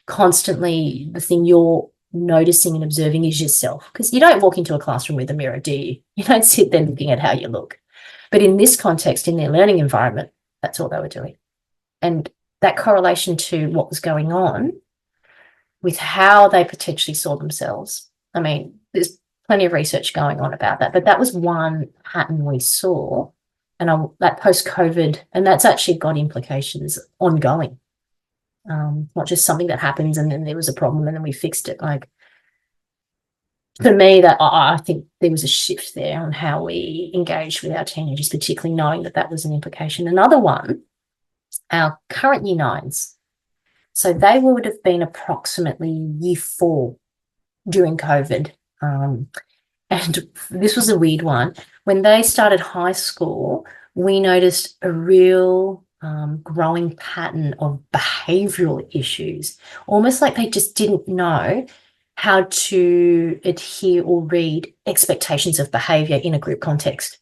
constantly the thing you're noticing and observing is yourself. Because you don't walk into a classroom with a mirror, do you? You don't sit there looking at how you look. But in this context, in their learning environment, that's all they were doing. And that correlation to what was going on with how they potentially saw themselves. I mean, there's plenty of research going on about that, but that was one pattern we saw. And that post-COVID, and that's actually got implications ongoing. Not just something that happens and then there was a problem and then we fixed it. Like, for me, that I think there was a shift there on how we engaged with our teenagers, particularly knowing that that was an implication. Another one, our current year nines. So they would have been approximately year 4 during COVID. And this was a weird one. When they started high school, we noticed a real growing pattern of behavioural issues, almost like they just didn't know how to adhere or read expectations of behaviour in a group context.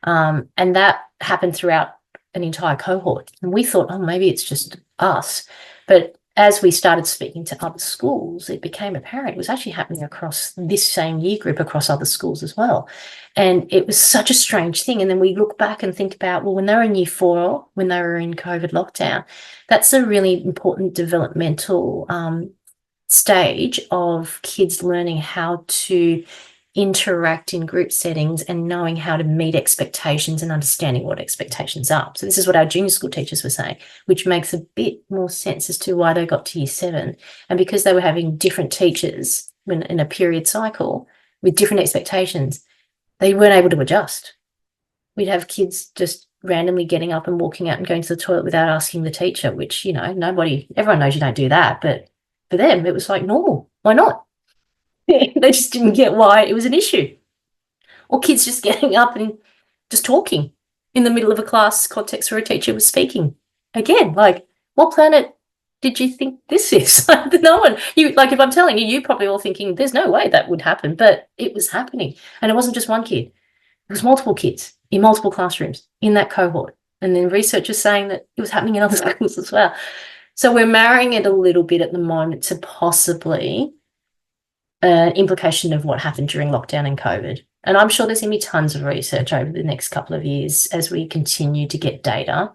And that happened throughout an entire cohort. And we thought, oh, maybe it's just us. But as we started speaking to other schools, it became apparent it was actually happening across this same year group, across other schools as well. And it was such a strange thing. And then we look back and think about, well, when they were in year 4, when they were in COVID lockdown, that's a really important developmental stage of kids learning how to interact in group settings and knowing how to meet expectations and understanding what expectations are. So this is what our junior school teachers were saying, which makes a bit more sense as to why they got to year 7. And because they were having different teachers in a period cycle with different expectations, they weren't able to adjust. We'd have kids just randomly getting up and walking out and going to the toilet without asking the teacher, which, everyone knows you don't do that, but for them, it was like normal. Why not? They just didn't get why it was an issue. Or kids just getting up and just talking in the middle of a class context where a teacher was speaking. Again, like, what planet did you think this is? No one. If I'm telling you, you're probably all thinking, there's no way that would happen, but it was happening. And it wasn't just one kid. It was multiple kids in multiple classrooms in that cohort. And then research is saying that it was happening in other schools as well. So we're marrying it a little bit at the moment to possibly an implication of what happened during lockdown and COVID. And I'm sure there's going to be tons of research over the next couple of years as we continue to get data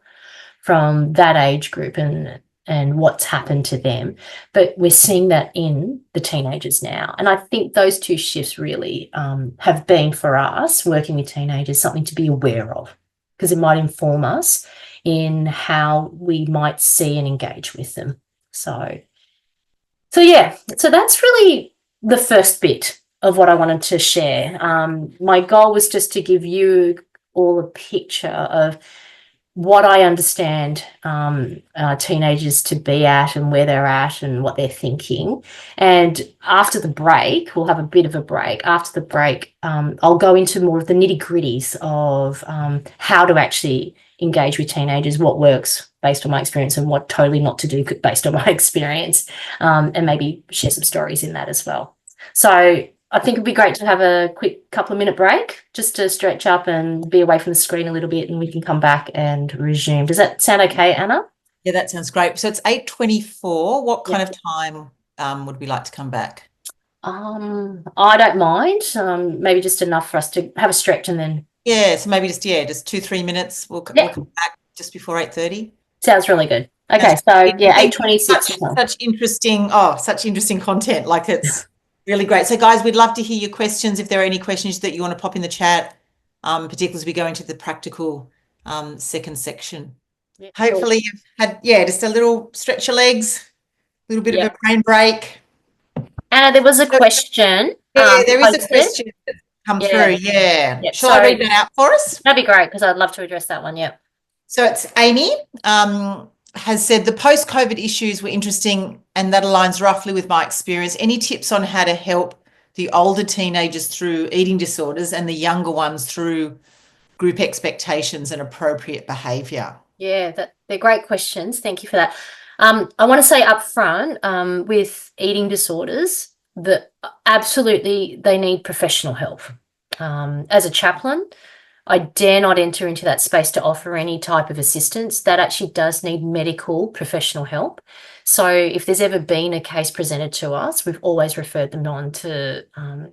from that age group and what's happened to them. But we're seeing that in the teenagers now. And I think those two shifts really have been, for us, working with teenagers, something to be aware of, because it might inform us in how we might see and engage with them. So that's really the first bit of what I wanted to share. My goal was just to give you all a picture of what I understand teenagers to be at and where they're at and what they're thinking. And after the break, we'll have a bit of a break. After the break, I'll go into more of the nitty-gritties of how to actually engage with teenagers, what works based on my experience and what totally not to do based on my experience, and maybe share some stories in that as well. So I think it'd be great to have a quick couple of minute break just to stretch up and be away from the screen a little bit, and we can come back and resume. Does that sound okay, Anna? Yeah, that sounds great. So it's 8:24. What kind of time would we like to come back? I don't mind. Maybe just enough for us to have a stretch and then. Yeah, so maybe just 2-3 minutes. We'll come back just before 8:30. Sounds really good. Okay, so 8:26. Such interesting content. Like, it's really great. So guys, we'd love to hear your questions. If there are any questions that you want to pop in the chat, particularly as we go into the practical second section. Yeah, hopefully you've had, just a little stretch your legs, a little bit of a brain break. Anna, there was a question. Yeah, there is a question that's come through. Yeah. Yep. Shall I read that out for us? That'd be great, because I'd love to address that one. Yeah. So it's Amy has said the post-COVID issues were interesting, and that aligns roughly with my experience. Any tips on how to help the older teenagers through eating disorders and the younger ones through group expectations and appropriate behaviour? Yeah, they're great questions. Thank you for that. I want to say up front, with eating disorders, that absolutely they need professional help. As a chaplain, I dare not enter into that space to offer any type of assistance. That actually does need medical professional help. So if there's ever been a case presented to us, we've always referred them on to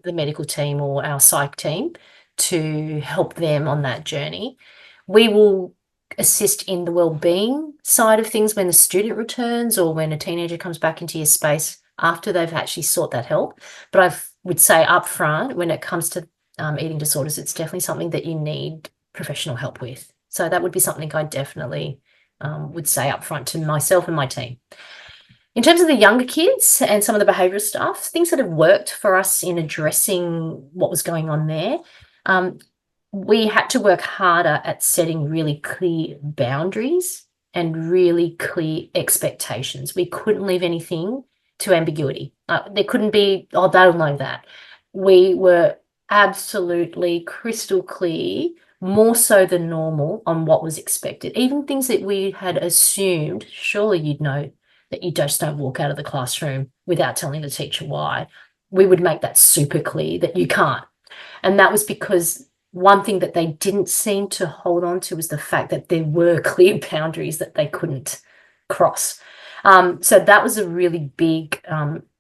the medical team or our psych team to help them on that journey. We will assist in the well-being side of things when the student returns or when a teenager comes back into your space after they've actually sought that help. But I would say up front, when it comes to eating disorders, it's definitely something that you need professional help with. So that would be something I definitely would say up front to myself and my team. In terms of the younger kids and some of the behavioural stuff, things that have worked for us in addressing what was going on there, we had to work harder at setting really clear boundaries and really clear expectations. We couldn't leave anything to ambiguity. There couldn't be, oh, they'll know that. We were absolutely crystal clear, more so than normal, on what was expected. Even things that we had assumed, surely you'd know that you just don't walk out of the classroom without telling the teacher why. We would make that super clear that you can't. And that was because one thing that they didn't seem to hold on to was the fact that there were clear boundaries that they couldn't cross. So that was a really big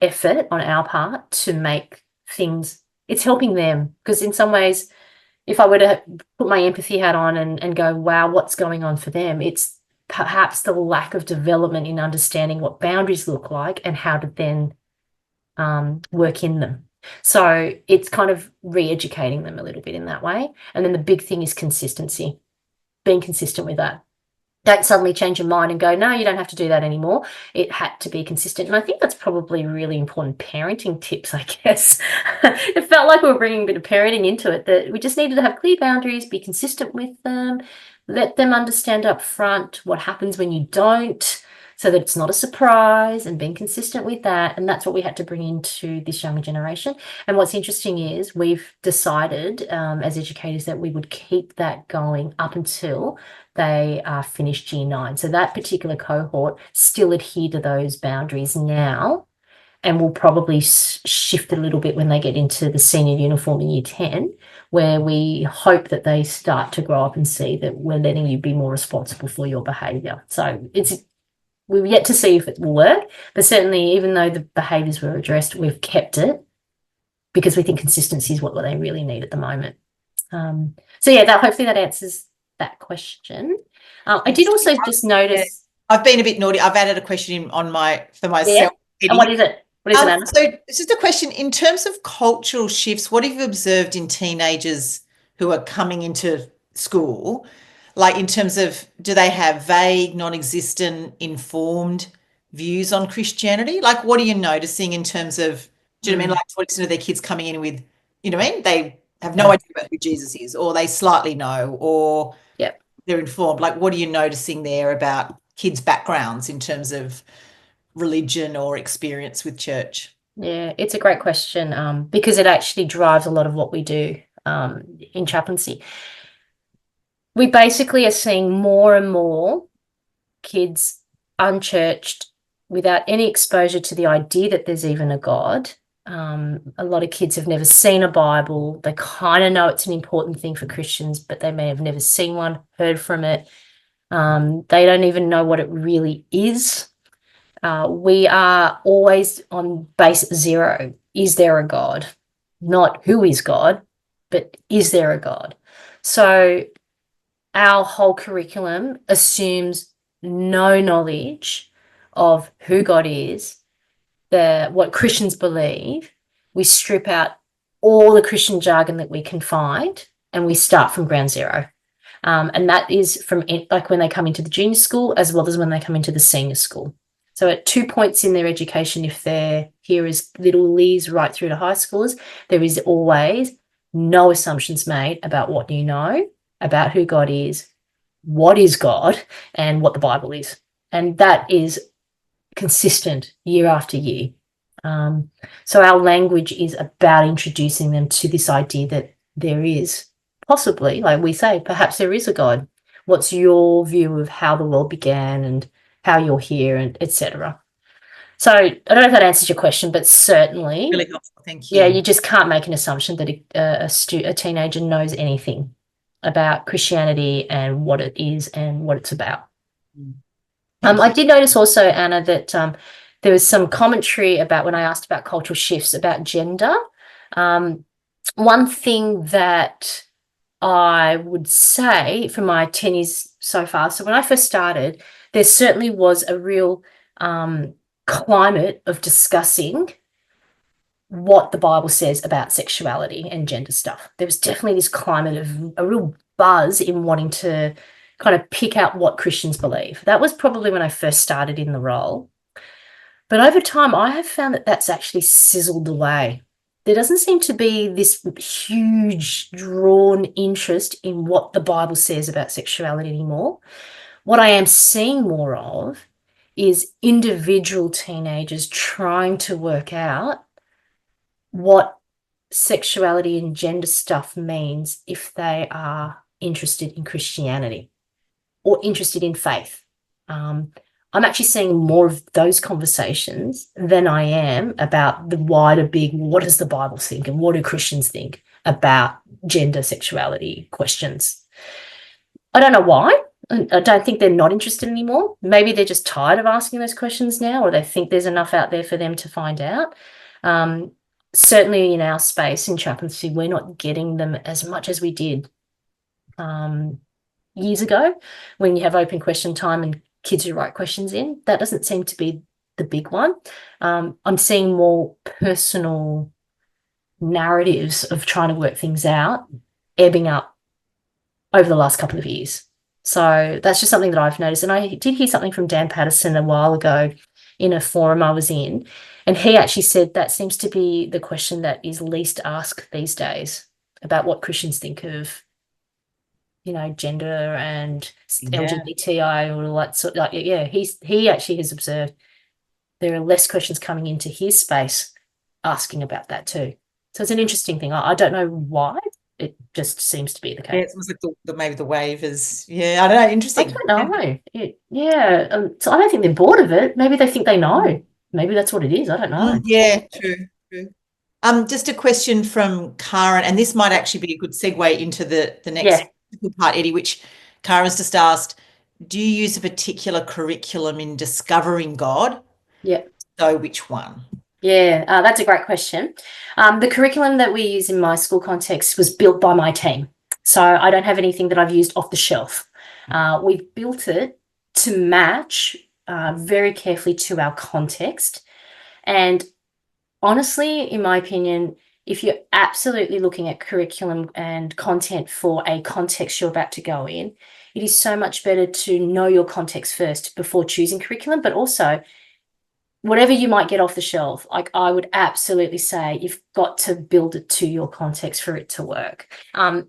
effort on our part to make things, it's helping them, because in some ways, if I were to put my empathy hat on and go, wow, what's going on for them? It's perhaps the lack of development in understanding what boundaries look like and how to then work in them. So it's kind of re-educating them a little bit in that way. And then the big thing is consistency, being consistent with that. Don't suddenly change your mind and go, no, you don't have to do that anymore. It had to be consistent. And I think that's probably really important parenting tips, I guess. It felt like we were bringing a bit of parenting into it, that we just needed to have clear boundaries, be consistent with them, let them understand up front what happens when you don't, so that it's not a surprise, and being consistent with that. And that's what we had to bring into this younger generation. And what's interesting is we've decided as educators that we would keep that going up until they finished Year 9. So that particular cohort still adhere to those boundaries now, and will probably shift a little bit when they get into the senior uniform in Year 10, where we hope that they start to grow up and see that we're letting you be more responsible for your behaviour. So we've yet to see if it will work, but certainly even though the behaviours were addressed, we've kept it because we think consistency is what they really need at the moment. So yeah, hopefully that answers that question. I did also just notice. I've been a bit naughty. I've added a question for myself. Yeah. And what is it? What is it, Anna? So it's just a question in terms of cultural shifts. What have you observed in teenagers who are coming into school? Like in terms of, do they have vague, non-existent, informed views on Christianity? Like, what are you noticing in terms of, do you know what I mean? Like, 20% of their kids coming in with, you know what I mean? They have no idea about who Jesus is, or they slightly know, or they're informed. Like, what are you noticing there about kids' backgrounds in terms of religion or experience with church? Yeah, it's a great question because it actually drives a lot of what we do in chaplaincy. We basically are seeing more and more kids unchurched without any exposure to the idea that there's even a God. A lot of kids have never seen a Bible. They kind of know it's an important thing for Christians, but they may have never seen one, heard from it. They don't even know what it really is. We are always on base zero. Is there a God? Not who is God, but is there a God? So our whole curriculum assumes no knowledge of who God is, what Christians believe. We strip out all the Christian jargon that we can find, and we start from ground zero. And that is from like when they come into the junior school as well as when they come into the senior school. So at 2 points in their education, if they're here as little Lees right through to high schoolers, there is always no assumptions made about what you know, about who God is, what is God, and what the Bible is. And that is consistent year after year. So our language is about introducing them to this idea that there is possibly, like we say, perhaps there is a God. What's your view of how the world began and how you're here, and etc. So I don't know if that answers your question, but certainly, Really helpful, thank you. Yeah, you just can't make an assumption that a teenager knows anything about Christianity and what it is and what it's about. Thank I you. did notice also, Anna, that there was some commentary about when I asked about cultural shifts about gender. One thing that I would say from my 10 years so far, so when I first started, there certainly was a real climate of discussing what the Bible says about sexuality and gender stuff. There was definitely this climate of a real buzz in wanting to kind of pick out what Christians believe. That was probably when I first started in the role. But over time, I have found that that's actually sizzled away. There doesn't seem to be this huge drawn interest in what the Bible says about sexuality anymore. What I am seeing more of is individual teenagers trying to work out what sexuality and gender stuff means if they are interested in Christianity or interested in faith. I'm actually seeing more of those conversations than I am about the wider big, what does the Bible think and what do Christians think about gender sexuality questions. I don't know why. I don't think they're not interested anymore. Maybe they're just tired of asking those questions now, or they think there's enough out there for them to find out. Certainly in our space in chaplaincy, we're not getting them as much as we did years ago when you have open question time and kids who write questions in. That doesn't seem to be the big one. I'm seeing more personal narratives of trying to work things out ebbing up over the last couple of years. So that's just something that I've noticed. And I did hear something from Dan Patterson a while ago in a forum I was in, and he actually said that seems to be the question that is least asked these days about what Christians think of, gender and LGBTI or all that sort. He actually has observed there are less questions coming into his space asking about that too. So it's an interesting thing. I don't know why. It just seems to be the case. Yeah, it's almost like maybe the wave is, I don't know, interesting. I don't know. So I don't think they're bored of it. Maybe they think they know. Maybe that's what it is. I don't know. Yeah, true. Just a question from Karen, and this might actually be a good segue into the next part, Eddy, which Karen's just asked, do you use a particular curriculum in discovering God? Yeah. So which one? Yeah, that's a great question. The curriculum that we use in my school context was built by my team. So I don't have anything that I've used off the shelf. We've built it to match very carefully to our context. And honestly, in my opinion, if you're absolutely looking at curriculum and content for a context you're about to go in, it is so much better to know your context first before choosing curriculum, but also whatever you might get off the shelf, like I would absolutely say you've got to build it to your context for it to work. I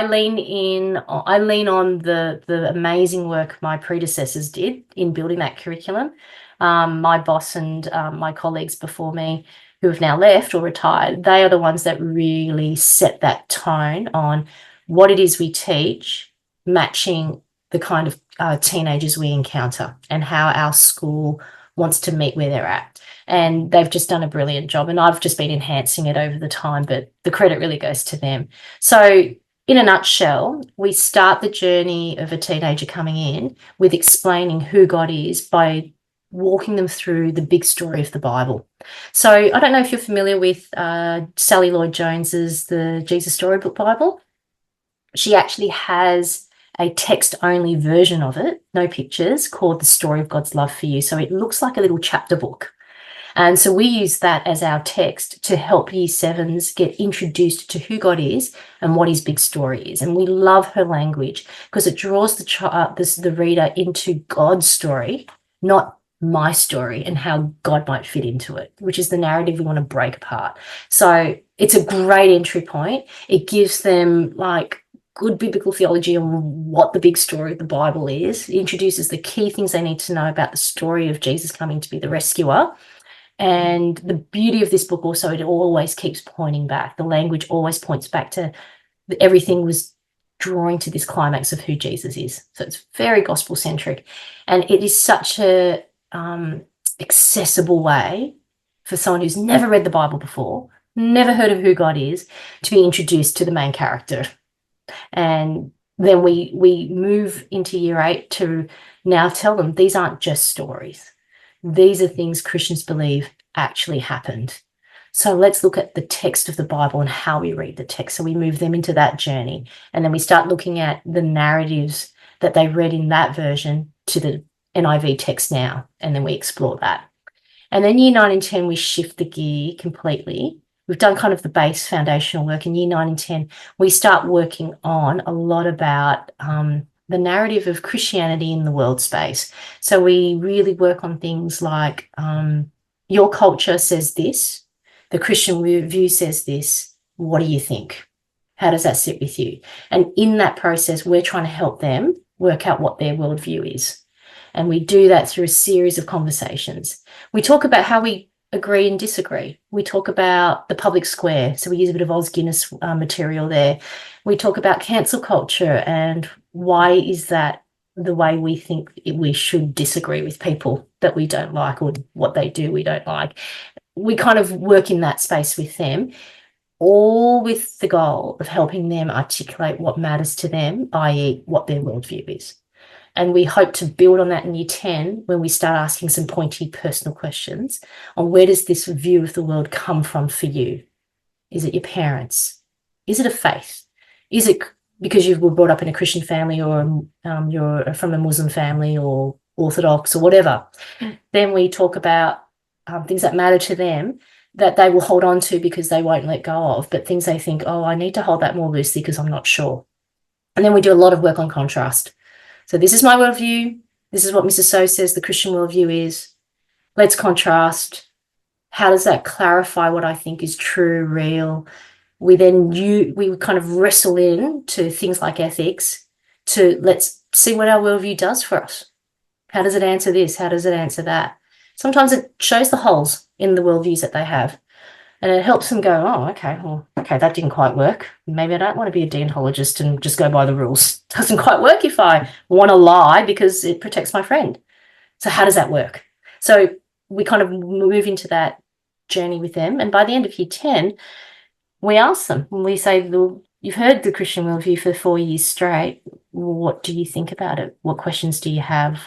lean on the amazing work my predecessors did in building that curriculum. My boss and my colleagues before me who have now left or retired, they are the ones that really set that tone on what it is we teach, matching the kind of teenagers we encounter and how our school wants to meet where they're at. And they've just done a brilliant job. And I've just been enhancing it over the time, but the credit really goes to them. So in a nutshell, we start the journey of a teenager coming in with explaining who God is by walking them through the big story of the Bible. So I don't know if you're familiar with Sally Lloyd-Jones's The Jesus Storybook Bible. She actually has a text-only version of it, no pictures, called The Story of God's Love for You. So it looks like a little chapter book. And so we use that as our text to help Year 7s get introduced to who God is and what his big story is. And we love her language because it draws the reader into God's story, not my story and how God might fit into it, which is the narrative we want to break apart. So it's a great entry point. It gives them like good biblical theology on what the big story of the Bible is. It introduces the key things they need to know about the story of Jesus coming to be the rescuer. And the beauty of this book also, it always keeps pointing back. The language always points back to everything was drawing to this climax of who Jesus is. So it's very gospel-centric. And it is such a accessible way for someone who's never read the Bible before, never heard of who God is, to be introduced to the main character And then we move into year 8 to now tell them these aren't just stories. These are things Christians believe actually happened. So let's look at the text of the Bible and how we read the text. So we move them into that journey. And then we start looking at the narratives that they read in that version to the NIV text now. And then we explore that. And then year 9 and 10, we shift the gear completely. We've done kind of the base foundational work. In year 9 and 10, we start working on a lot about the narrative of Christianity in the world space. So we really work on things like your culture says this, the Christian view says this. What do you think? How does that sit with you? And in that process, we're trying to help them work out what their worldview is. And we do that through a series of conversations. We talk about how we agree and disagree. We talk about the public square. So we use a bit of Os Guinness material there. We talk about cancel culture and why is that the way we think we should disagree with people that we don't like or what they do we don't like. We kind of work in that space with them, all with the goal of helping them articulate what matters to them, i.e. what their worldview is. And we hope to build on that in year 10 when we start asking some pointy personal questions on where does this view of the world come from for you? Is it your parents? Is it a faith? Is it because you were brought up in a Christian family or you're from a Muslim family or Orthodox or whatever? Then we talk about things that matter to them that they will hold on to because they won't let go of, but things they think, oh, I need to hold that more loosely because I'm not sure. And then we do a lot of work on contrast. So this is my worldview. This is what Mrs. Soh says the Christian worldview is. Let's contrast. How does that clarify what I think is true, real? We kind of wrestle into things like ethics to let's see what our worldview does for us. How does it answer this? How does it answer that? Sometimes it shows the holes in the worldviews that they have. And it helps them go, oh, okay, that didn't quite work. Maybe I don't want to be a deontologist and just go by the rules. It doesn't quite work if I want to lie because it protects my friend. So how does that work? So we kind of move into that journey with them. And by the end of year 10, we ask them, we say, you've heard the Christian worldview for 4 years straight. What do you think about it? What questions do you have?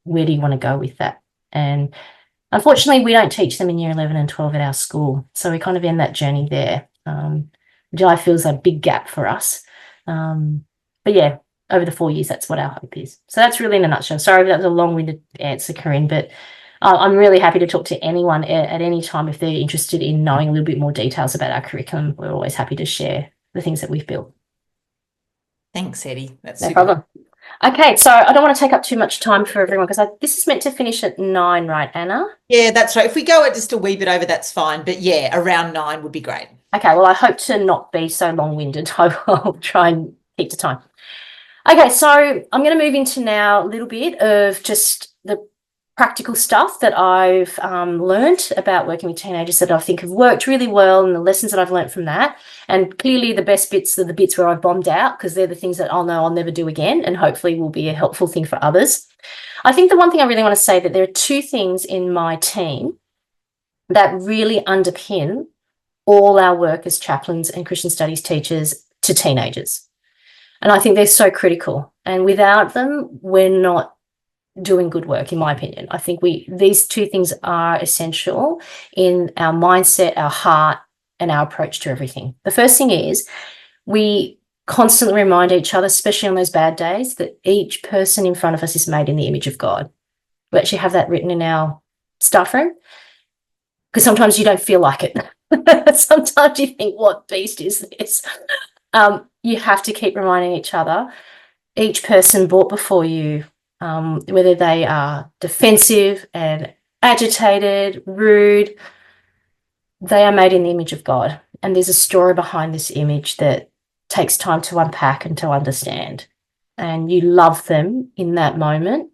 Where do you want to go with that? And unfortunately, we don't teach them in year 11 and 12 at our school. So we kind of end that journey there, which I feel is a big gap for us. But yeah, over the 4 years, that's what our hope is. So that's really in a nutshell. Sorry, that was a long-winded answer, Corinne, but I'm really happy to talk to anyone at any time if they're interested in knowing a little bit more details about our curriculum. We're always happy to share the things that we've built. Thanks, Eddy. That's no super. problem. Okay, so I don't want to take up too much time for everyone because this is meant to finish at 9, right, Anna? Yeah, that's right. If we go at just a wee bit over, that's fine. But yeah, around 9 would be great. Okay, well, I hope to not be so long-winded. I will try and keep to time. Okay, so I'm going to move into now a little bit of just the practical stuff that I've learned about working with teenagers that I think have worked really well and the lessons that I've learned from that. And clearly the best bits are the bits where I've bombed out because they're the things that I'll know I'll never do again and hopefully will be a helpful thing for others. I think the one thing I really want to say that there are 2 things in my team that really underpin all our work as chaplains and Christian studies teachers to teenagers. And I think they're so critical. And without them, we're not doing good work, in my opinion. I think these 2 things are essential in our mindset, our heart, and our approach to everything. The first thing is we constantly remind each other, especially on those bad days, that each person in front of us is made in the image of God. We actually have that written in our staff room because sometimes you don't feel like it. Sometimes you think, what beast is this? You have to keep reminding each other, each person brought before you, whether they are defensive and agitated, rude, they are made in the image of God. And there's a story behind this image that takes time to unpack and to understand. And you love them in that moment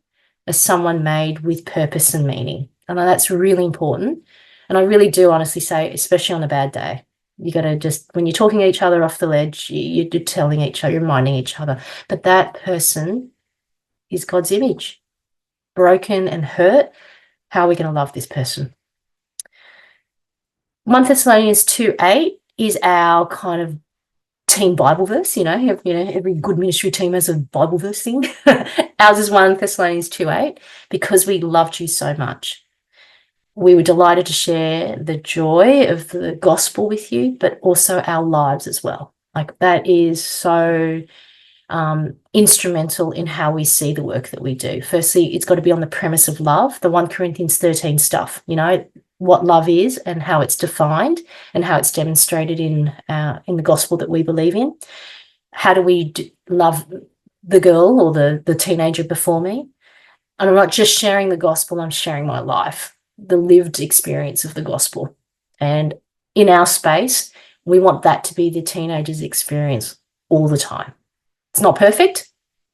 as someone made with purpose and meaning. And that's really important. And I really do honestly say, especially on a bad day, you got to just, when you're talking to each other off the ledge, you're telling each other, you're reminding each other, but that person is God's image, broken and hurt. How are we going to love this person? 1 Thessalonians 2:8 is our kind of team Bible verse, every good ministry team has a Bible verse thing. Ours is 1 Thessalonians 2:8, because we loved you so much. We were delighted to share the joy of the gospel with you, but also our lives as well. Like, that is so instrumental in how we see the work that we do. Firstly, it's got to be on the premise of love, the 1 Corinthians 13 stuff, what love is and how it's defined and how it's demonstrated in the gospel that we believe in. How do we love the girl or the teenager before me? And I'm not just sharing the gospel, I'm sharing my life, the lived experience of the gospel. And in our space, we want that to be the teenager's experience all the time. It's not perfect,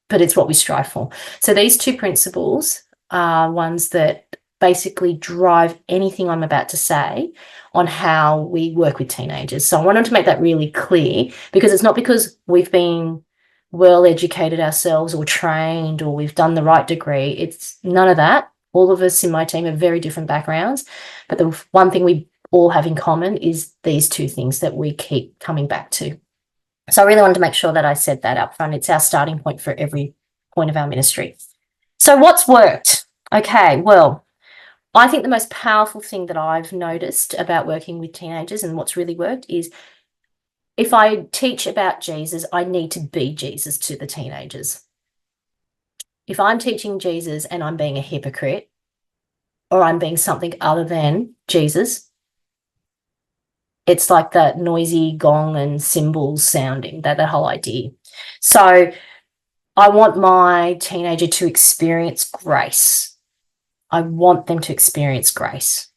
but it's what we strive for. So these 2 principles are ones that basically drive anything I'm about to say on how we work with teenagers. So I wanted to make that really clear, because it's not because we've been well educated ourselves or trained or we've done the right degree. It's none of that. All of us in my team have very different backgrounds, but the one thing we all have in common is these 2 things that we keep coming back to. So I really wanted to make sure that I said that up front. It's our starting point for every point of our ministry. So what's worked? Okay, well, I think the most powerful thing that I've noticed about working with teenagers and what's really worked is, if I teach about Jesus, I need to be Jesus to the teenagers. If I'm teaching Jesus and I'm being a hypocrite, or I'm being something other than Jesus, it's like that noisy gong and cymbals sounding, that whole idea. So I want my teenager to experience grace. I want them to experience grace.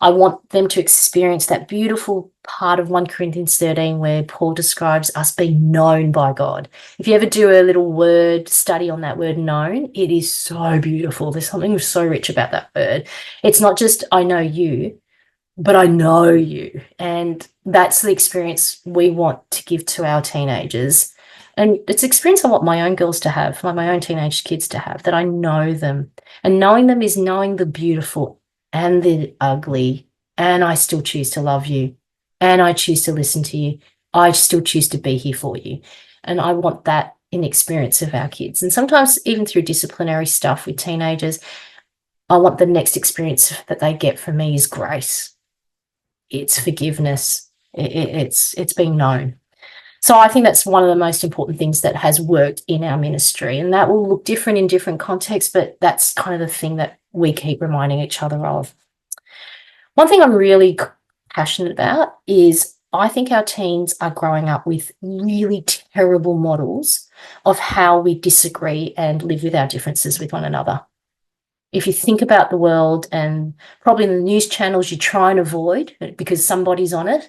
I want them to experience that beautiful part of 1 Corinthians 13 where Paul describes us being known by God. If you ever do a little word study on that word known, it is so beautiful. There's something so rich about that word. It's not just I know you, but I know you. And that's the experience we want to give to our teenagers. And it's experience I want my own girls to have, like my own teenage kids to have, that I know them. And knowing them is knowing the beautiful and the ugly. And I still choose to love you. And I choose to listen to you. I still choose to be here for you. And I want that in the experience of our kids. And sometimes even through disciplinary stuff with teenagers, I want the next experience that they get from me is grace. It's forgiveness. It's being known. So I think that's one of the most important things that has worked in our ministry, and that will look different in different contexts, but that's kind of the thing that we keep reminding each other of. One thing I'm really passionate about is I think our teens are growing up with really terrible models of how we disagree and live with our differences with one another. If you think about the world, and probably in the news channels you try and avoid because somebody's on it,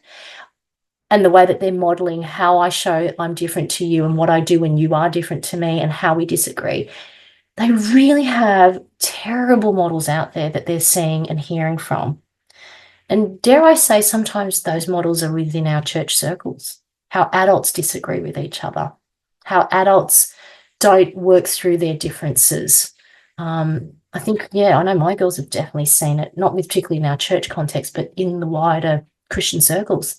and the way that they're modeling how I show I'm different to you and what I do when you are different to me and how we disagree, they really have terrible models out there that they're seeing and hearing from. And dare I say, sometimes those models are within our church circles, how adults disagree with each other, how adults don't work through their differences. I think, I know my girls have definitely seen it, not particularly in our church context, but in the wider Christian circles.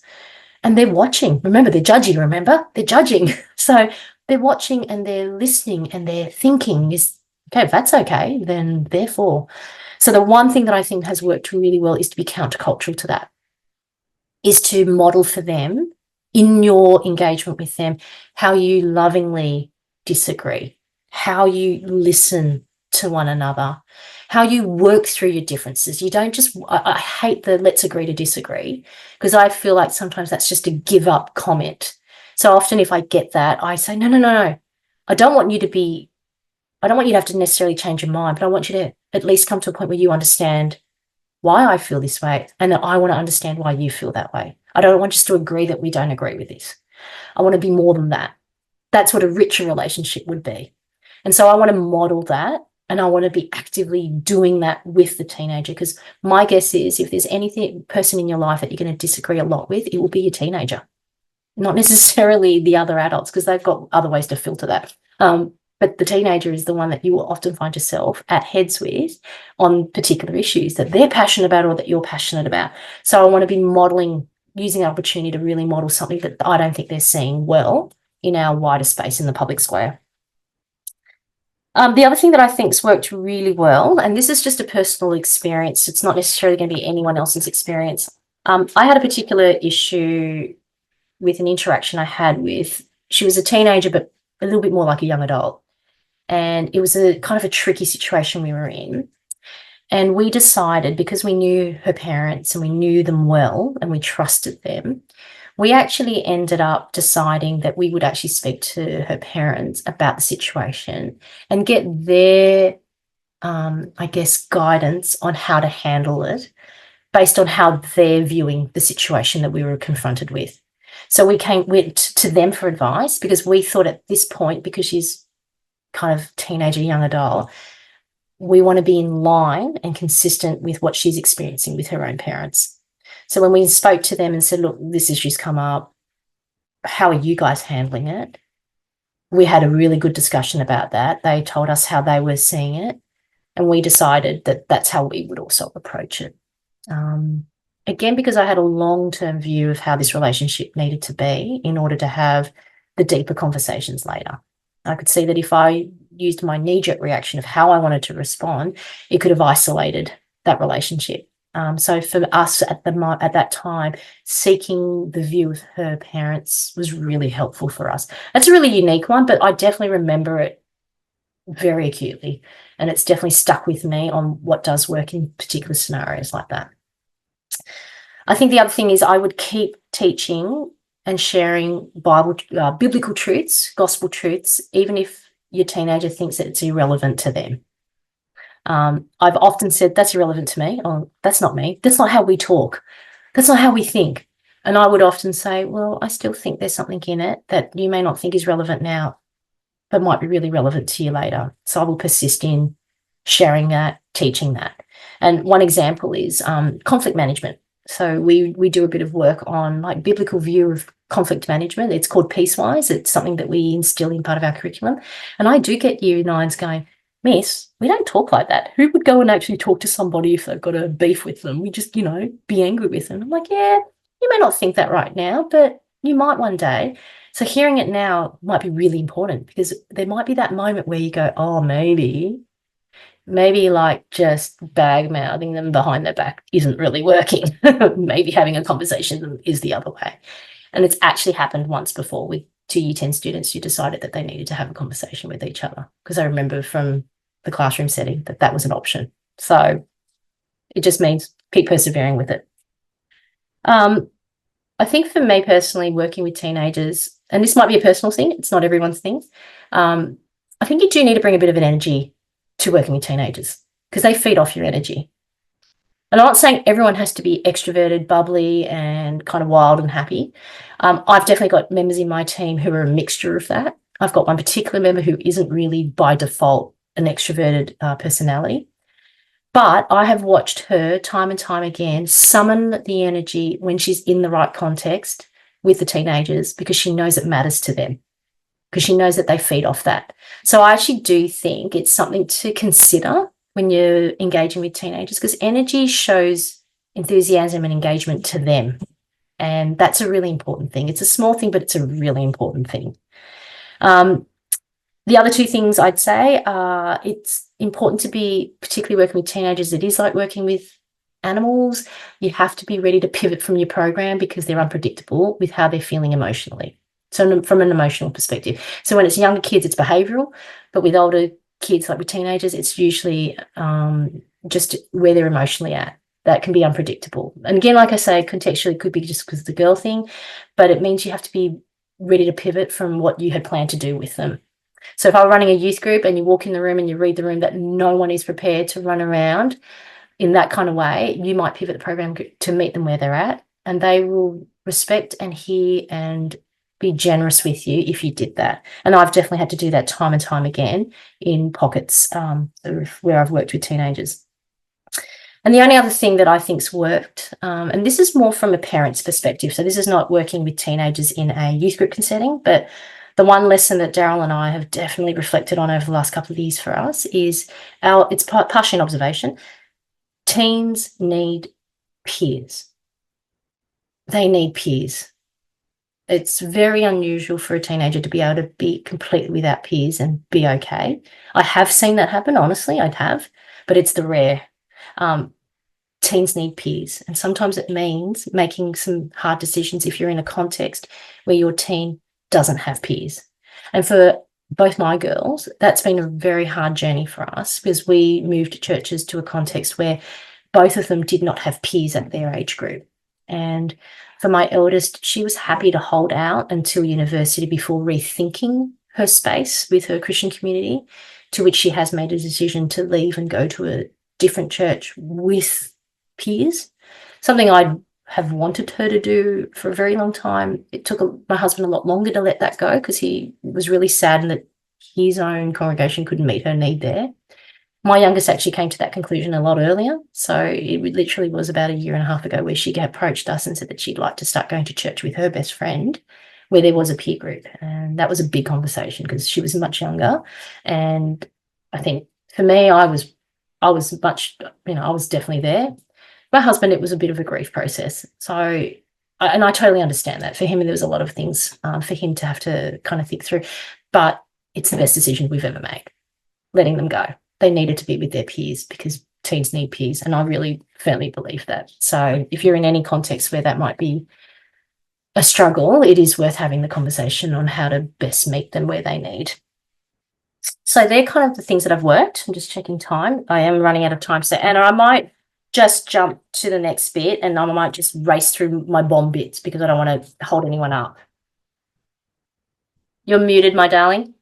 And they're watching. Remember, they're judging, They're judging. So they're watching and they're listening and they're thinking is, okay, if that's okay, then therefore. So the one thing that I think has worked really well is to be countercultural to that, is to model for them in your engagement with them how you lovingly disagree, how you listen to one another, how you work through your differences. You don't just, I hate the let's agree to disagree, because I feel like sometimes that's just a give up comment. So often if I get that, I say, no. I don't want you to have to necessarily change your mind, but I want you to at least come to a point where you understand why I feel this way and that I want to understand why you feel that way. I don't want just to agree that we don't agree with this. I want to be more than that. That's what a richer relationship would be. And so I want to model that, and I want to be actively doing that with the teenager, because my guess is if there's any person in your life that you're going to disagree a lot with, it will be your teenager, not necessarily the other adults, because they've got other ways to filter that. But the teenager is the one that you will often find yourself at heads with on particular issues that they're passionate about or that you're passionate about. So I want to be modeling using an opportunity to really model something that I don't think they're seeing well in our wider space in the public square. The other thing that I think's worked really well, and this is just a personal experience, it's not necessarily going to be anyone else's experience. I had a particular issue with an interaction I had with, she was a teenager, but a little bit more like a young adult. And it was a kind of a tricky situation we were in. And we decided, because we knew her parents and we knew them well and we trusted them, we actually ended up deciding that we would actually speak to her parents about the situation and get their, I guess, guidance on how to handle it based on how they're viewing the situation that we were confronted with. So we went to them for advice, because we thought at this point, because she's kind of teenager, young adult, we want to be in line and consistent with what she's experiencing with her own parents. So when we spoke to them and said, look, this issue's come up, how are you guys handling it? We had a really good discussion about that. They told us how they were seeing it, and we decided that that's how we would also approach it. Again, because I had a long-term view of how this relationship needed to be in order to have the deeper conversations later. I could see that if I used my knee-jerk reaction of how I wanted to respond, it could have isolated that relationship. So for us at that time, seeking the view of her parents was really helpful for us. That's a really unique one, but I definitely remember it very acutely, and it's definitely stuck with me on what does work in particular scenarios like that. I think the other thing is I would keep teaching and sharing biblical truths, gospel truths, even if your teenager thinks that it's irrelevant to them. I've often said, that's irrelevant to me. Oh, that's not me. That's not how we talk. That's not how we think. And I would often say, well, I still think there's something in it that you may not think is relevant now, but might be really relevant to you later. So I will persist in sharing that, teaching that. And one example is conflict management. So we do a bit of work on like biblical view of conflict management. It's called Peacewise. It's something that we instill in part of our curriculum. And I do get year nines going, Miss, we don't talk like that. Who would go and actually talk to somebody if they've got a beef with them? We just, be angry with them. I'm like, yeah, you may not think that right now, but you might one day. So hearing it now might be really important, because there might be that moment where you go, oh, maybe like just bag mouthing them behind their back isn't really working. Maybe having a conversation is the other way. And it's actually happened once before with 2 Year 10 students who decided that they needed to have a conversation with each other, because I remember from the classroom setting that was an option. So it just means keep persevering with it. I think for me personally, working with teenagers, and this might be a personal thing, it's not everyone's thing, I think you do need to bring a bit of an energy to working with teenagers, because they feed off your energy. And I'm not saying everyone has to be extroverted, bubbly, and kind of wild and happy. I've definitely got members in my team who are a mixture of that. I've got one particular member who isn't really by default an extroverted personality. But I have watched her time and time again summon the energy when she's in the right context with the teenagers, because she knows it matters to them, because she knows that they feed off that. So I actually do think it's something to consider when you're engaging with teenagers, because energy shows enthusiasm and engagement to them. And that's a really important thing. It's a small thing, but it's a really important thing. The other 2 things I'd say are it's important to be, particularly working with teenagers, it is like working with animals. You have to be ready to pivot from your program, because they're unpredictable with how they're feeling emotionally. So from an emotional perspective. So when it's younger kids, it's behavioural, but with older kids, like with teenagers, it's usually just where they're emotionally at. That can be unpredictable. And again, like I say, contextually, it could be just because of the girl thing, but it means you have to be ready to pivot from what you had planned to do with them. So if I'm running a youth group and you walk in the room and you read the room that no one is prepared to run around in that kind of way, you might pivot the program to meet them where they're at, and they will respect and hear and be generous with you if you did that. And I've definitely had to do that time and time again in pockets where I've worked with teenagers. And the only other thing that I think's worked, and this is more from a parent's perspective, so this is not working with teenagers in a youth group setting, but the one lesson that Daryl and I have definitely reflected on over the last couple of years for us is it's partially an observation. Teens need peers. they need peers. It's very unusual for a teenager to be able to be completely without peers and be okay. I have seen that happen, honestly, I have, but it's the rare. Teens need peers, and sometimes it means making some hard decisions if you're in a context where your teen doesn't have peers. And for both my girls, that's been a very hard journey for us because we moved churches to a context where both of them did not have peers at their age group. And for my eldest, she was happy to hold out until university before rethinking her space with her Christian community, to which she has made a decision to leave and go to a different church with peers, something I have wanted her to do for a very long time. It took my husband a lot longer to let that go because he was really saddened that his own congregation couldn't meet her need there. My youngest actually came to that conclusion a lot earlier. So it literally was about a year and a half ago where she approached us and said that she'd like to start going to church with her best friend where there was a peer group. And that was a big conversation because she was much younger. And I think for me, I was much, I was definitely there. My husband, it was a bit of a grief process. So, and I totally understand that. For him, there was a lot of things for him to have to kind of think through. But it's the best decision we've ever made, letting them go. They needed to be with their peers because teens need peers. And I really firmly believe that. So if you're in any context where that might be a struggle, it is worth having the conversation on how to best meet them where they need. So they're kind of the things that have worked. I'm just checking time. I am running out of time. So Anna, I might just jump to the next bit and I might just race through my bomb bits because I don't want to hold anyone up. You're muted, my darling.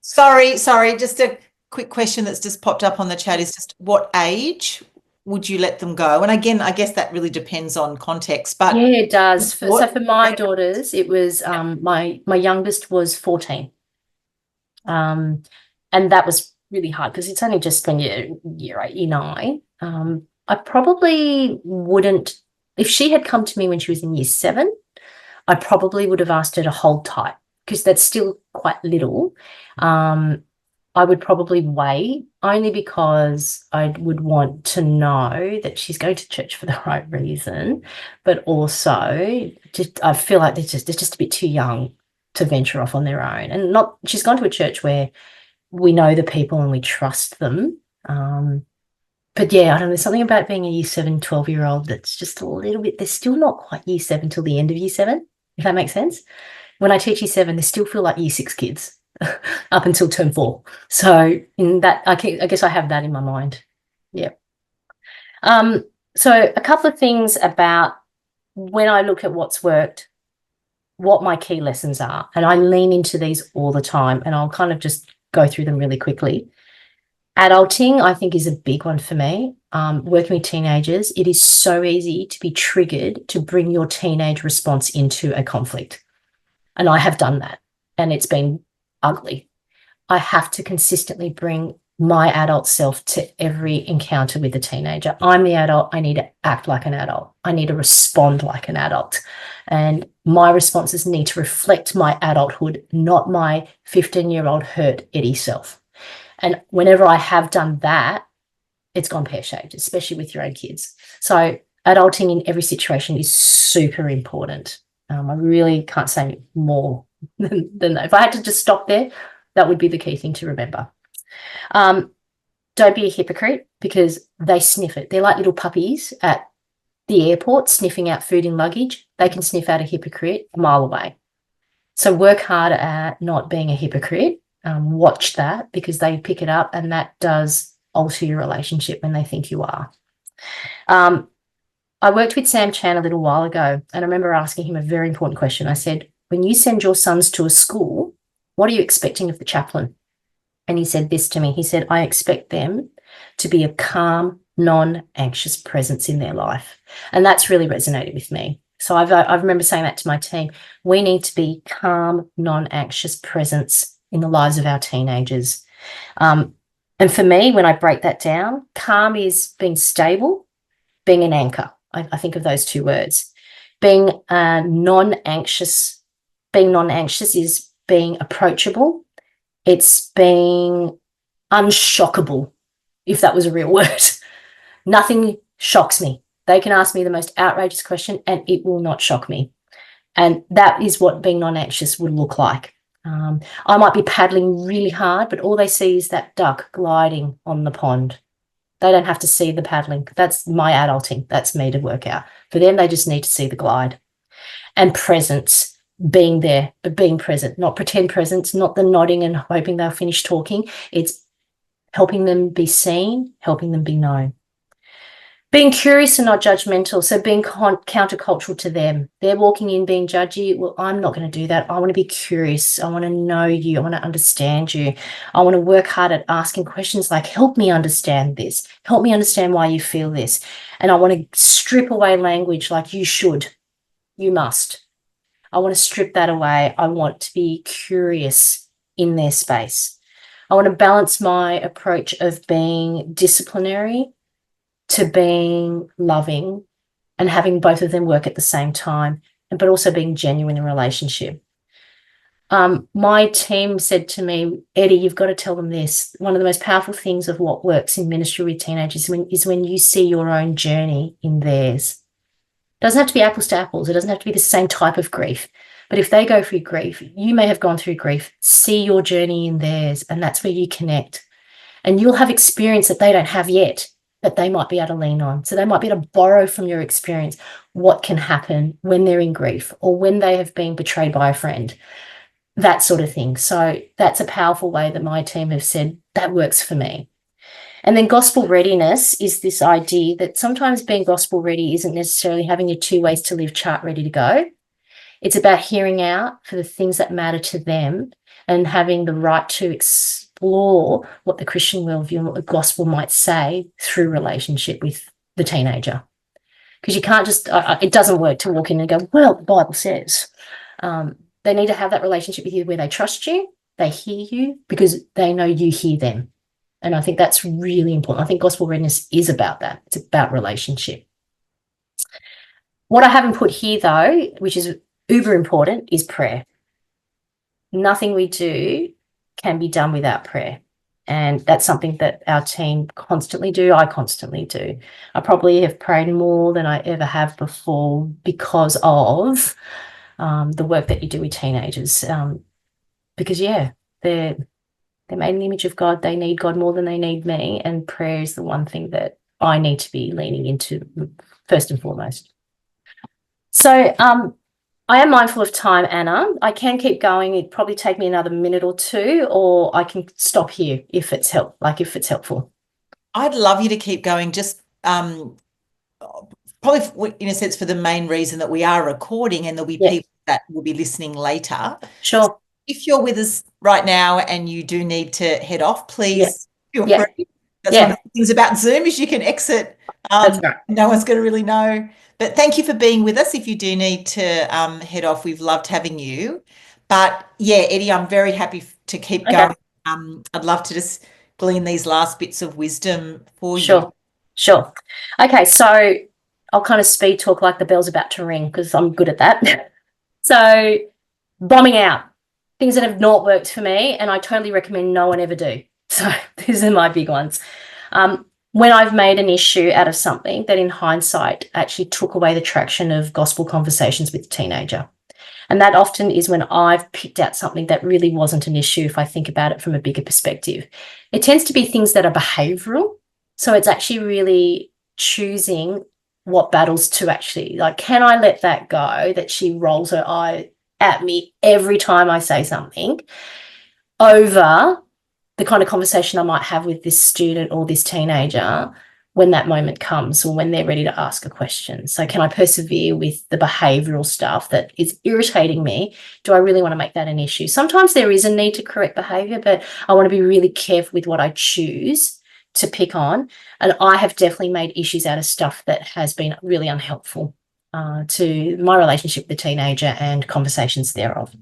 Sorry. Just a quick question that's just popped up on the chat is just what age would you let them go? And again, I guess that really depends on context, but yeah, it does. So for my daughters, it was my youngest was 14. And that was really hard because it's only just when you're 8, year 9. I probably wouldn't, if she had come to me when she was in year 7, I probably would have asked her to hold tight because that's still quite little. I would probably wait only because I would want to know that she's going to church for the right reason, but also just I feel like they're just a bit too young to venture off on their own. And not she's gone to a church where we know the people and we trust them. But yeah, I don't know, there's something about being a year 7, 12-year-old that's just a little bit, they're still not quite year 7 till the end of year 7, if that makes sense. When I teach year 7, they still feel like year 6 kids up until term 4. So in that, I guess I have that in my mind. Yeah. So a couple of things about when I look at what's worked, what my key lessons are, and I lean into these all the time, and I'll kind of just go through them really quickly. Adulting, I think, is a big one for me. Working with teenagers, it is so easy to be triggered to bring your teenage response into a conflict. And I have done that, and it's been ugly. I have to consistently bring my adult self to every encounter with a teenager. I'm the adult. I need to act like an adult. I need to respond like an adult. And my responses need to reflect my adulthood, not my 15-year-old hurt Eddy self. And whenever I have done that, it's gone pear-shaped, especially with your own kids. So adulting in every situation is super important. I really can't say more than that. If I had to just stop there, that would be the key thing to remember. Don't be a hypocrite because they sniff it. They're like little puppies at the airport sniffing out food in luggage. They can sniff out a hypocrite a mile away. So work hard at not being a hypocrite. Watch that because they pick it up and that does alter your relationship when they think you are. I worked with Sam Chan a little while ago and I remember asking him a very important question. I said, when you send your sons to a school, what are you expecting of the chaplain? And he said this to me. He said, I expect them to be a calm, non-anxious presence in their life. And that's really resonated with me. So I remember saying that to my team. We need to be calm, non-anxious presence in the lives of our teenagers. And for me, when I break that down, calm is being stable, being an anchor. I think of those two words. Being non-anxious is being approachable. It's being unshockable, if that was a real word. Nothing shocks me. They can ask me the most outrageous question and it will not shock me. And that is what being non-anxious would look like. I might be paddling really hard, but all they see is that duck gliding on the pond. They don't have to see the paddling. That's my adulting. That's me to work out. For them, they just need to see the glide. And presence, being there, but being present, not pretend presence, not the nodding and hoping they'll finish talking. It's helping them be seen, helping them be known. Being curious and not judgmental, so being countercultural to them. They're walking in being judgy. Well, I'm not going to do that. I want to be curious. I want to know you. I want to understand you. I want to work hard at asking questions like, help me understand this. Help me understand why you feel this. And I want to strip away language like you should, you must. I want to strip that away. I want to be curious in their space. I want to balance my approach of being disciplinary to being loving and having both of them work at the same time, but also being genuine in relationship. My team said to me, Eddy, you've got to tell them this. One of the most powerful things of what works in ministry with teenagers is when you see your own journey in theirs. It doesn't have to be apples to apples. It doesn't have to be the same type of grief. But if they go through grief, you may have gone through grief, see your journey in theirs, and that's where you connect. And you'll have experience that they don't have yet, that they might be able to lean on. So they might be able to borrow from your experience what can happen when they're in grief or when they have been betrayed by a friend, that sort of thing. So that's a powerful way that my team have said that works for me. And then gospel readiness is this idea that sometimes being gospel ready isn't necessarily having a 2 ways to live chart ready to go. It's about hearing out for the things that matter to them and having the right to explore what the Christian worldview and what the gospel might say through relationship with the teenager. Because you can't just, it doesn't work to walk in and go, well, the Bible says. They need to have that relationship with you where they trust you, they hear you, because they know you hear them. And I think that's really important. I think gospel readiness is about that. It's about relationship. What I haven't put here, though, which is uber important, is prayer. Nothing we do can be done without prayer. And that's something that our team constantly do. I constantly do. I probably have prayed more than I ever have before because of the work that you do with teenagers. Because, yeah, they're made in the image of God. They need God more than they need me. And prayer is the one thing that I need to be leaning into first and foremost. So I am mindful of time, Anna. I can keep going. It'd probably take me another minute or two, or I can stop here if it's helpful. I'd love you to keep going, just probably in a sense for the main reason that we are recording and there'll be people that will be listening later. Sure. If you're with us right now and you do need to head off, please feel free. That's one of the things about Zoom is you can exit. That's right. No one's going to really know. But thank you for being with us. If you do need to head off, we've loved having you. But yeah, Eddy, I'm very happy to keep going. I'd love to just glean these last bits of wisdom for you. Sure. Okay, so I'll kind of speed talk like the bell's about to ring because I'm good at that. So bombing out, things that have not worked for me, and I totally recommend no one ever do. So these are my big ones. When I've made an issue out of something that in hindsight actually took away the traction of gospel conversations with the teenager. And that often is when I've picked out something that really wasn't an issue if I think about it from a bigger perspective. It tends to be things that are behavioural. So it's actually really choosing what battles to actually, like, can I let that go, that she rolls her eye at me every time I say something, over the kind of conversation I might have with this student or this teenager when that moment comes or when they're ready to ask a question. So can I persevere with the behavioural stuff that is irritating me? Do I really want to make that an issue? Sometimes there is a need to correct behaviour, but I want to be really careful with what I choose to pick on. And I have definitely made issues out of stuff that has been really unhelpful to my relationship with the teenager and conversations thereof.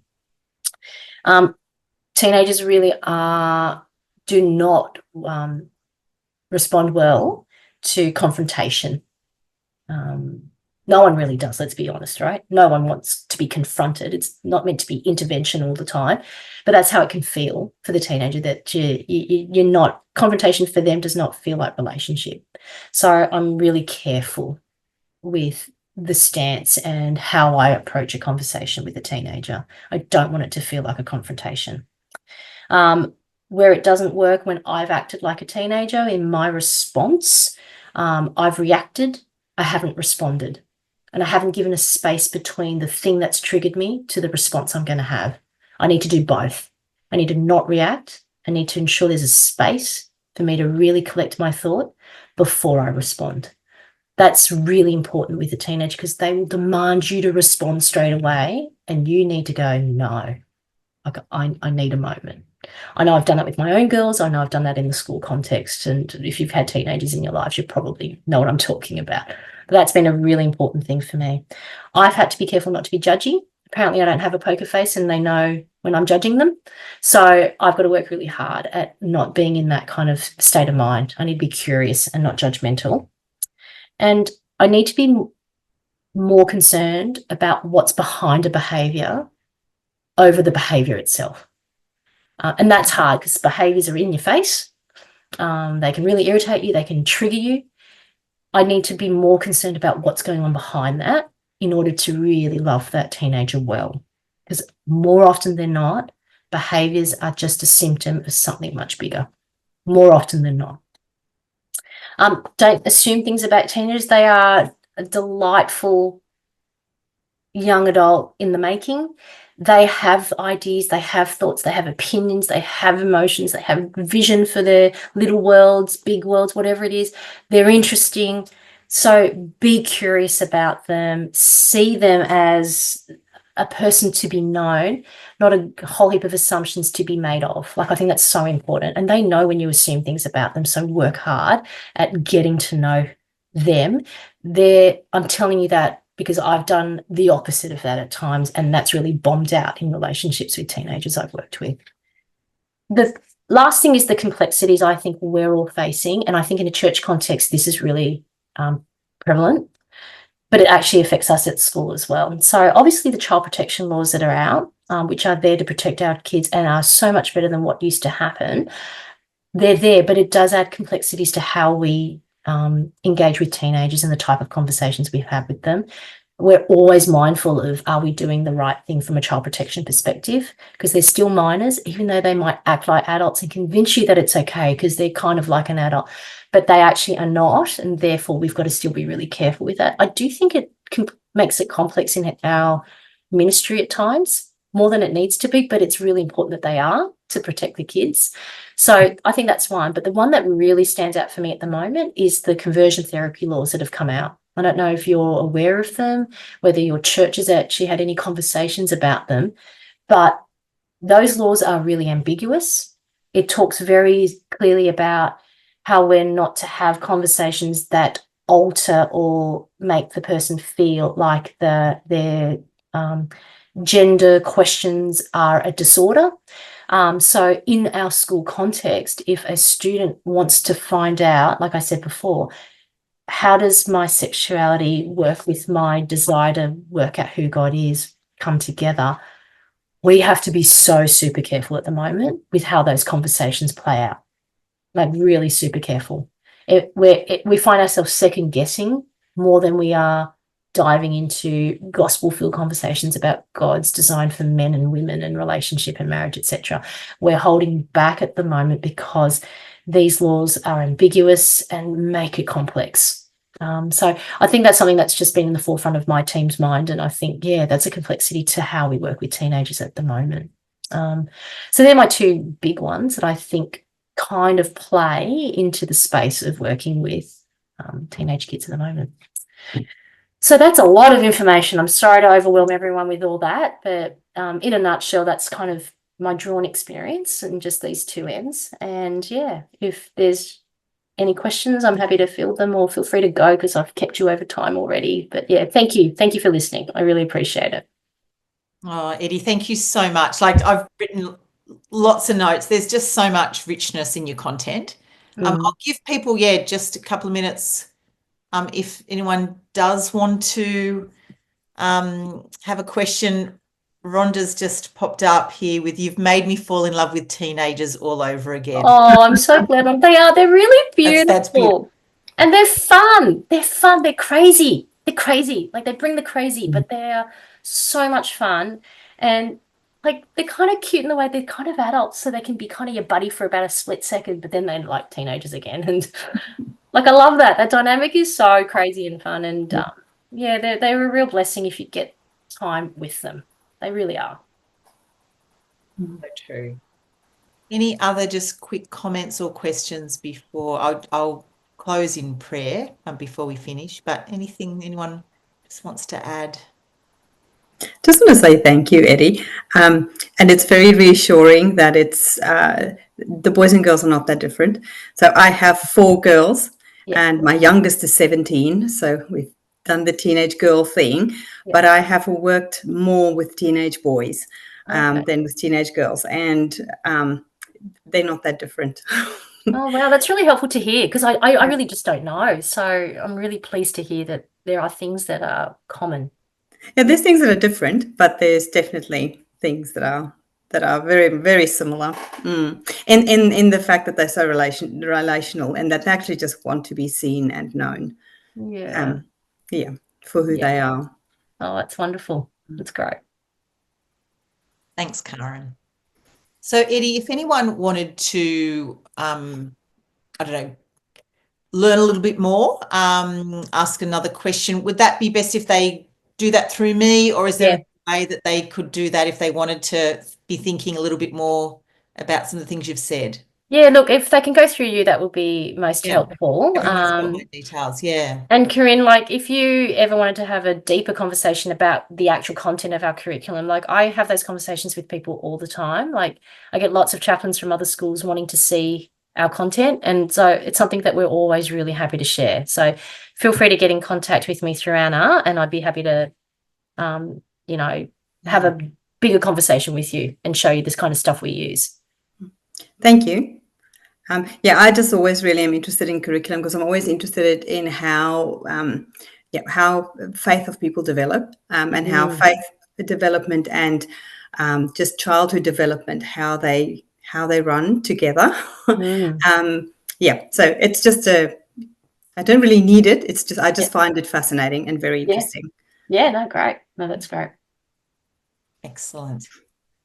Teenagers really do not respond well to confrontation. No one really does, let's be honest, right? No one wants to be confronted. It's not meant to be intervention all the time, but that's how it can feel for the teenager, that you're not, confrontation for them does not feel like relationship. So I'm really careful with the stance and how I approach a conversation with a teenager. I don't want it to feel like a confrontation. Where it doesn't work, when I've acted like a teenager in my response, I've reacted, I haven't responded, and I haven't given a space between the thing that's triggered me to the response I'm going to have. I need to do both. I need to not react. I need to ensure there's a space for me to really collect my thought before I respond. That's really important with a teenager, because they will demand you to respond straight away, and you need to go, no, I need a moment. I know I've done that with my own girls. I know I've done that in the school context. And if you've had teenagers in your lives, you probably know what I'm talking about. But that's been a really important thing for me. I've had to be careful not to be judgy. Apparently, I don't have a poker face, and they know when I'm judging them. So I've got to work really hard at not being in that kind of state of mind. I need to be curious and not judgmental. And I need to be more concerned about what's behind a behaviour over the behaviour itself. And that's hard, because behaviours are in your face. They can really irritate you. They can trigger you. I need to be more concerned about what's going on behind that in order to really love that teenager well. Because more often than not, behaviours are just a symptom of something much bigger, more often than not. Don't assume things about teenagers. They are a delightful young adult in the making. They have ideas, they have thoughts, they have opinions, they have emotions, they have vision for their little worlds, big worlds, whatever it is. They're interesting. So be curious about them. See them as a person to be known, not a whole heap of assumptions to be made of. Like, I think that's so important. And they know when you assume things about them. So work hard at getting to know them. I'm telling you that because I've done the opposite of that at times, and that's really bombed out in relationships with teenagers I've worked with. The last thing is the complexities I think we're all facing, and I think in a church context this is really prevalent, but it actually affects us at school as well. And so obviously the child protection laws that are out, which are there to protect our kids and are so much better than what used to happen, they're there, but it does add complexities to how we engage with teenagers and the type of conversations we've had with them. We're always mindful of, are we doing the right thing from a child protection perspective? Because they're still minors, even though they might act like adults and convince you that it's okay because they're kind of like an adult, but they actually are not, and therefore we've got to still be really careful with that. I do think it makes it complex in our ministry at times, more than it needs to be, but it's really important that they are to protect the kids. So I think that's one. But the one that really stands out for me at the moment is the conversion therapy laws that have come out. I don't know if you're aware of them, whether your church has actually had any conversations about them, but those laws are really ambiguous. It talks very clearly about how we're not to have conversations that alter or make the person feel like their gender questions are a disorder. So in our school context, if a student wants to find out, like I said before, how does my sexuality work with my desire to work out who God is come together, we have to be so super careful at the moment with how those conversations play out, like really super careful. We find ourselves second guessing more than we are diving into gospel-filled conversations about God's design for men and women and relationship and marriage, etc. We're holding back at the moment because these laws are ambiguous and make it complex. So I think that's something that's just been in the forefront of my team's mind, and I think, yeah, that's a complexity to how we work with teenagers at the moment. So they're my two big ones that I think kind of play into the space of working with teenage kids at the moment. So that's a lot of information. I'm sorry to overwhelm everyone with all that, but in a nutshell, that's kind of my drawn experience and just these two ends. And yeah, if there's any questions, I'm happy to field them, or feel free to go because I've kept you over time already. But yeah, thank you. Thank you for listening. I really appreciate it. Oh, Eddy, thank you so much. Like, I've written lots of notes. There's just so much richness in your content. I'll give people, just a couple of minutes. If anyone does want to have a question. Rhonda's just popped up here with, "You've made me fall in love with teenagers all over again." Oh, I'm so glad. They are. They're really beautiful. That's beautiful. And they're fun. They're fun. They're crazy. they're crazy. Like they bring the crazy, but they're so much fun. And like they're kind of cute in the way they're kind of adults, so they can be kind of your buddy for about a split second, but then they're like teenagers again. And like I love that. That dynamic is so crazy and fun. And yeah, they're a real blessing if you get time with them. They really are. So true. Any other just quick comments or questions before I'll close in prayer before we finish, but anything anyone just wants to add? Just want to say thank you, Eddy. And it's very reassuring that it's the boys and girls are not that different. So I have 4 girls, and my youngest is 17. So we've done the teenage girl thing, but I have worked more with teenage boys than with teenage girls, and they're not that different. Oh, wow. That's really helpful to hear because I really just don't know. So I'm really pleased to hear that there are things that are common. Yeah, there's things that are different, but there's definitely things that are very, very similar. In the fact that they're so relational and that they actually just want to be seen and known. Yeah. For who they are. Oh, that's wonderful. That's great. Thanks, Karen. So, Eddy, if anyone wanted to, I don't know, learn a little bit more, ask another question, would that be best if they do that through me, or is there a way that they could do that if they wanted to be thinking a little bit more about some of the things you've said? Yeah, look, if they can go through you, that would be most helpful. Everyone's got my details, And Corinne, like if you ever wanted to have a deeper conversation about the actual content of our curriculum, like I have those conversations with people all the time. Like I get lots of chaplains from other schools wanting to see our content. And so it's something that we're always really happy to share. So feel free to get in contact with me through Anna, and I'd be happy to, have a bigger conversation with you and show you this kind of stuff we use. Thank you. I just always really am interested in curriculum because I'm always interested in how faith of people develop and how faith development and just childhood development, how they run together. So it's just I don't really need it. It's just I just find it fascinating and very interesting. Yeah, no, great. No, that's great. Excellent.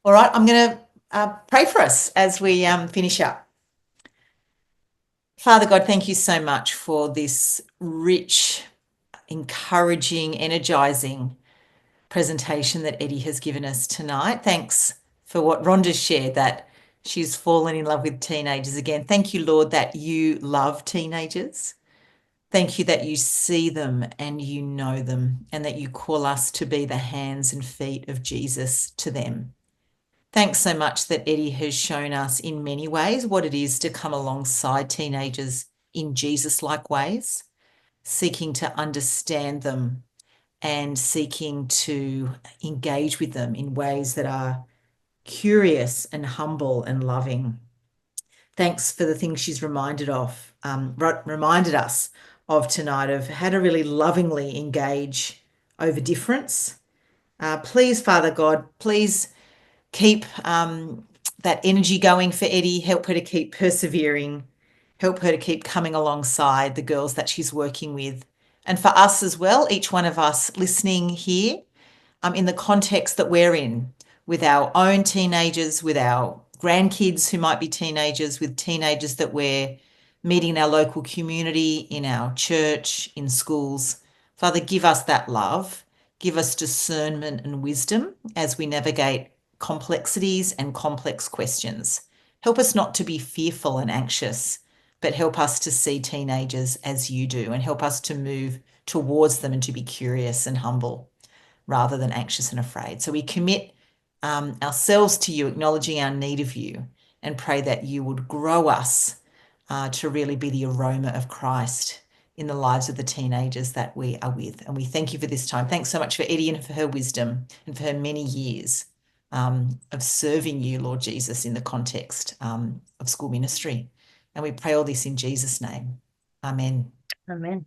All right, I'm going to pray for us as we finish up. Father God, thank you so much for this rich, encouraging, energizing presentation that Eddy has given us tonight. Thanks for what Rhonda shared, that she's fallen in love with teenagers again. Thank you, Lord, that you love teenagers. Thank you that you see them and you know them, and that you call us to be the hands and feet of Jesus to them. Thanks so much that Eddy has shown us in many ways what it is to come alongside teenagers in Jesus-like ways, seeking to understand them and seeking to engage with them in ways that are curious and humble and loving. Thanks for the things she's reminded us of tonight, of how to really lovingly engage over difference. Please, Father God, please keep that energy going for Eddy. Help her to keep persevering. Help her to keep coming alongside the girls that she's working with. And for us as well, each one of us listening here, in the context that we're in, with our own teenagers, with our grandkids who might be teenagers, with teenagers that we're meeting in our local community, in our church, in schools. Father, give us that love. Give us discernment and wisdom as we navigate complexities and complex questions. Help us not to be fearful and anxious, but help us to see teenagers as you do, and help us to move towards them and to be curious and humble rather than anxious and afraid. So we commit ourselves to you, acknowledging our need of you, and pray that you would grow us to really be the aroma of Christ in the lives of the teenagers that we are with. And we thank you for this time. Thanks so much for Eddy and for her wisdom and for her many years of serving you, Lord Jesus, in the context of school ministry. And we pray all this in Jesus' name. Amen. Amen.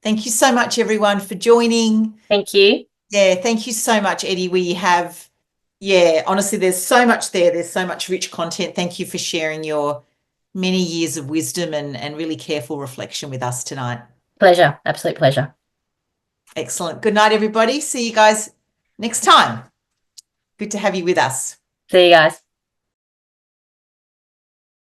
Thank you so much, everyone, for joining. Thank you. Yeah, thank you so much, Eddy. We have, honestly, there's so much there. There's so much rich content. Thank you for sharing your many years of wisdom and really careful reflection with us tonight. Pleasure. Absolute pleasure. Excellent. Good night, everybody. See you guys next time. Good to have you with us. See you guys.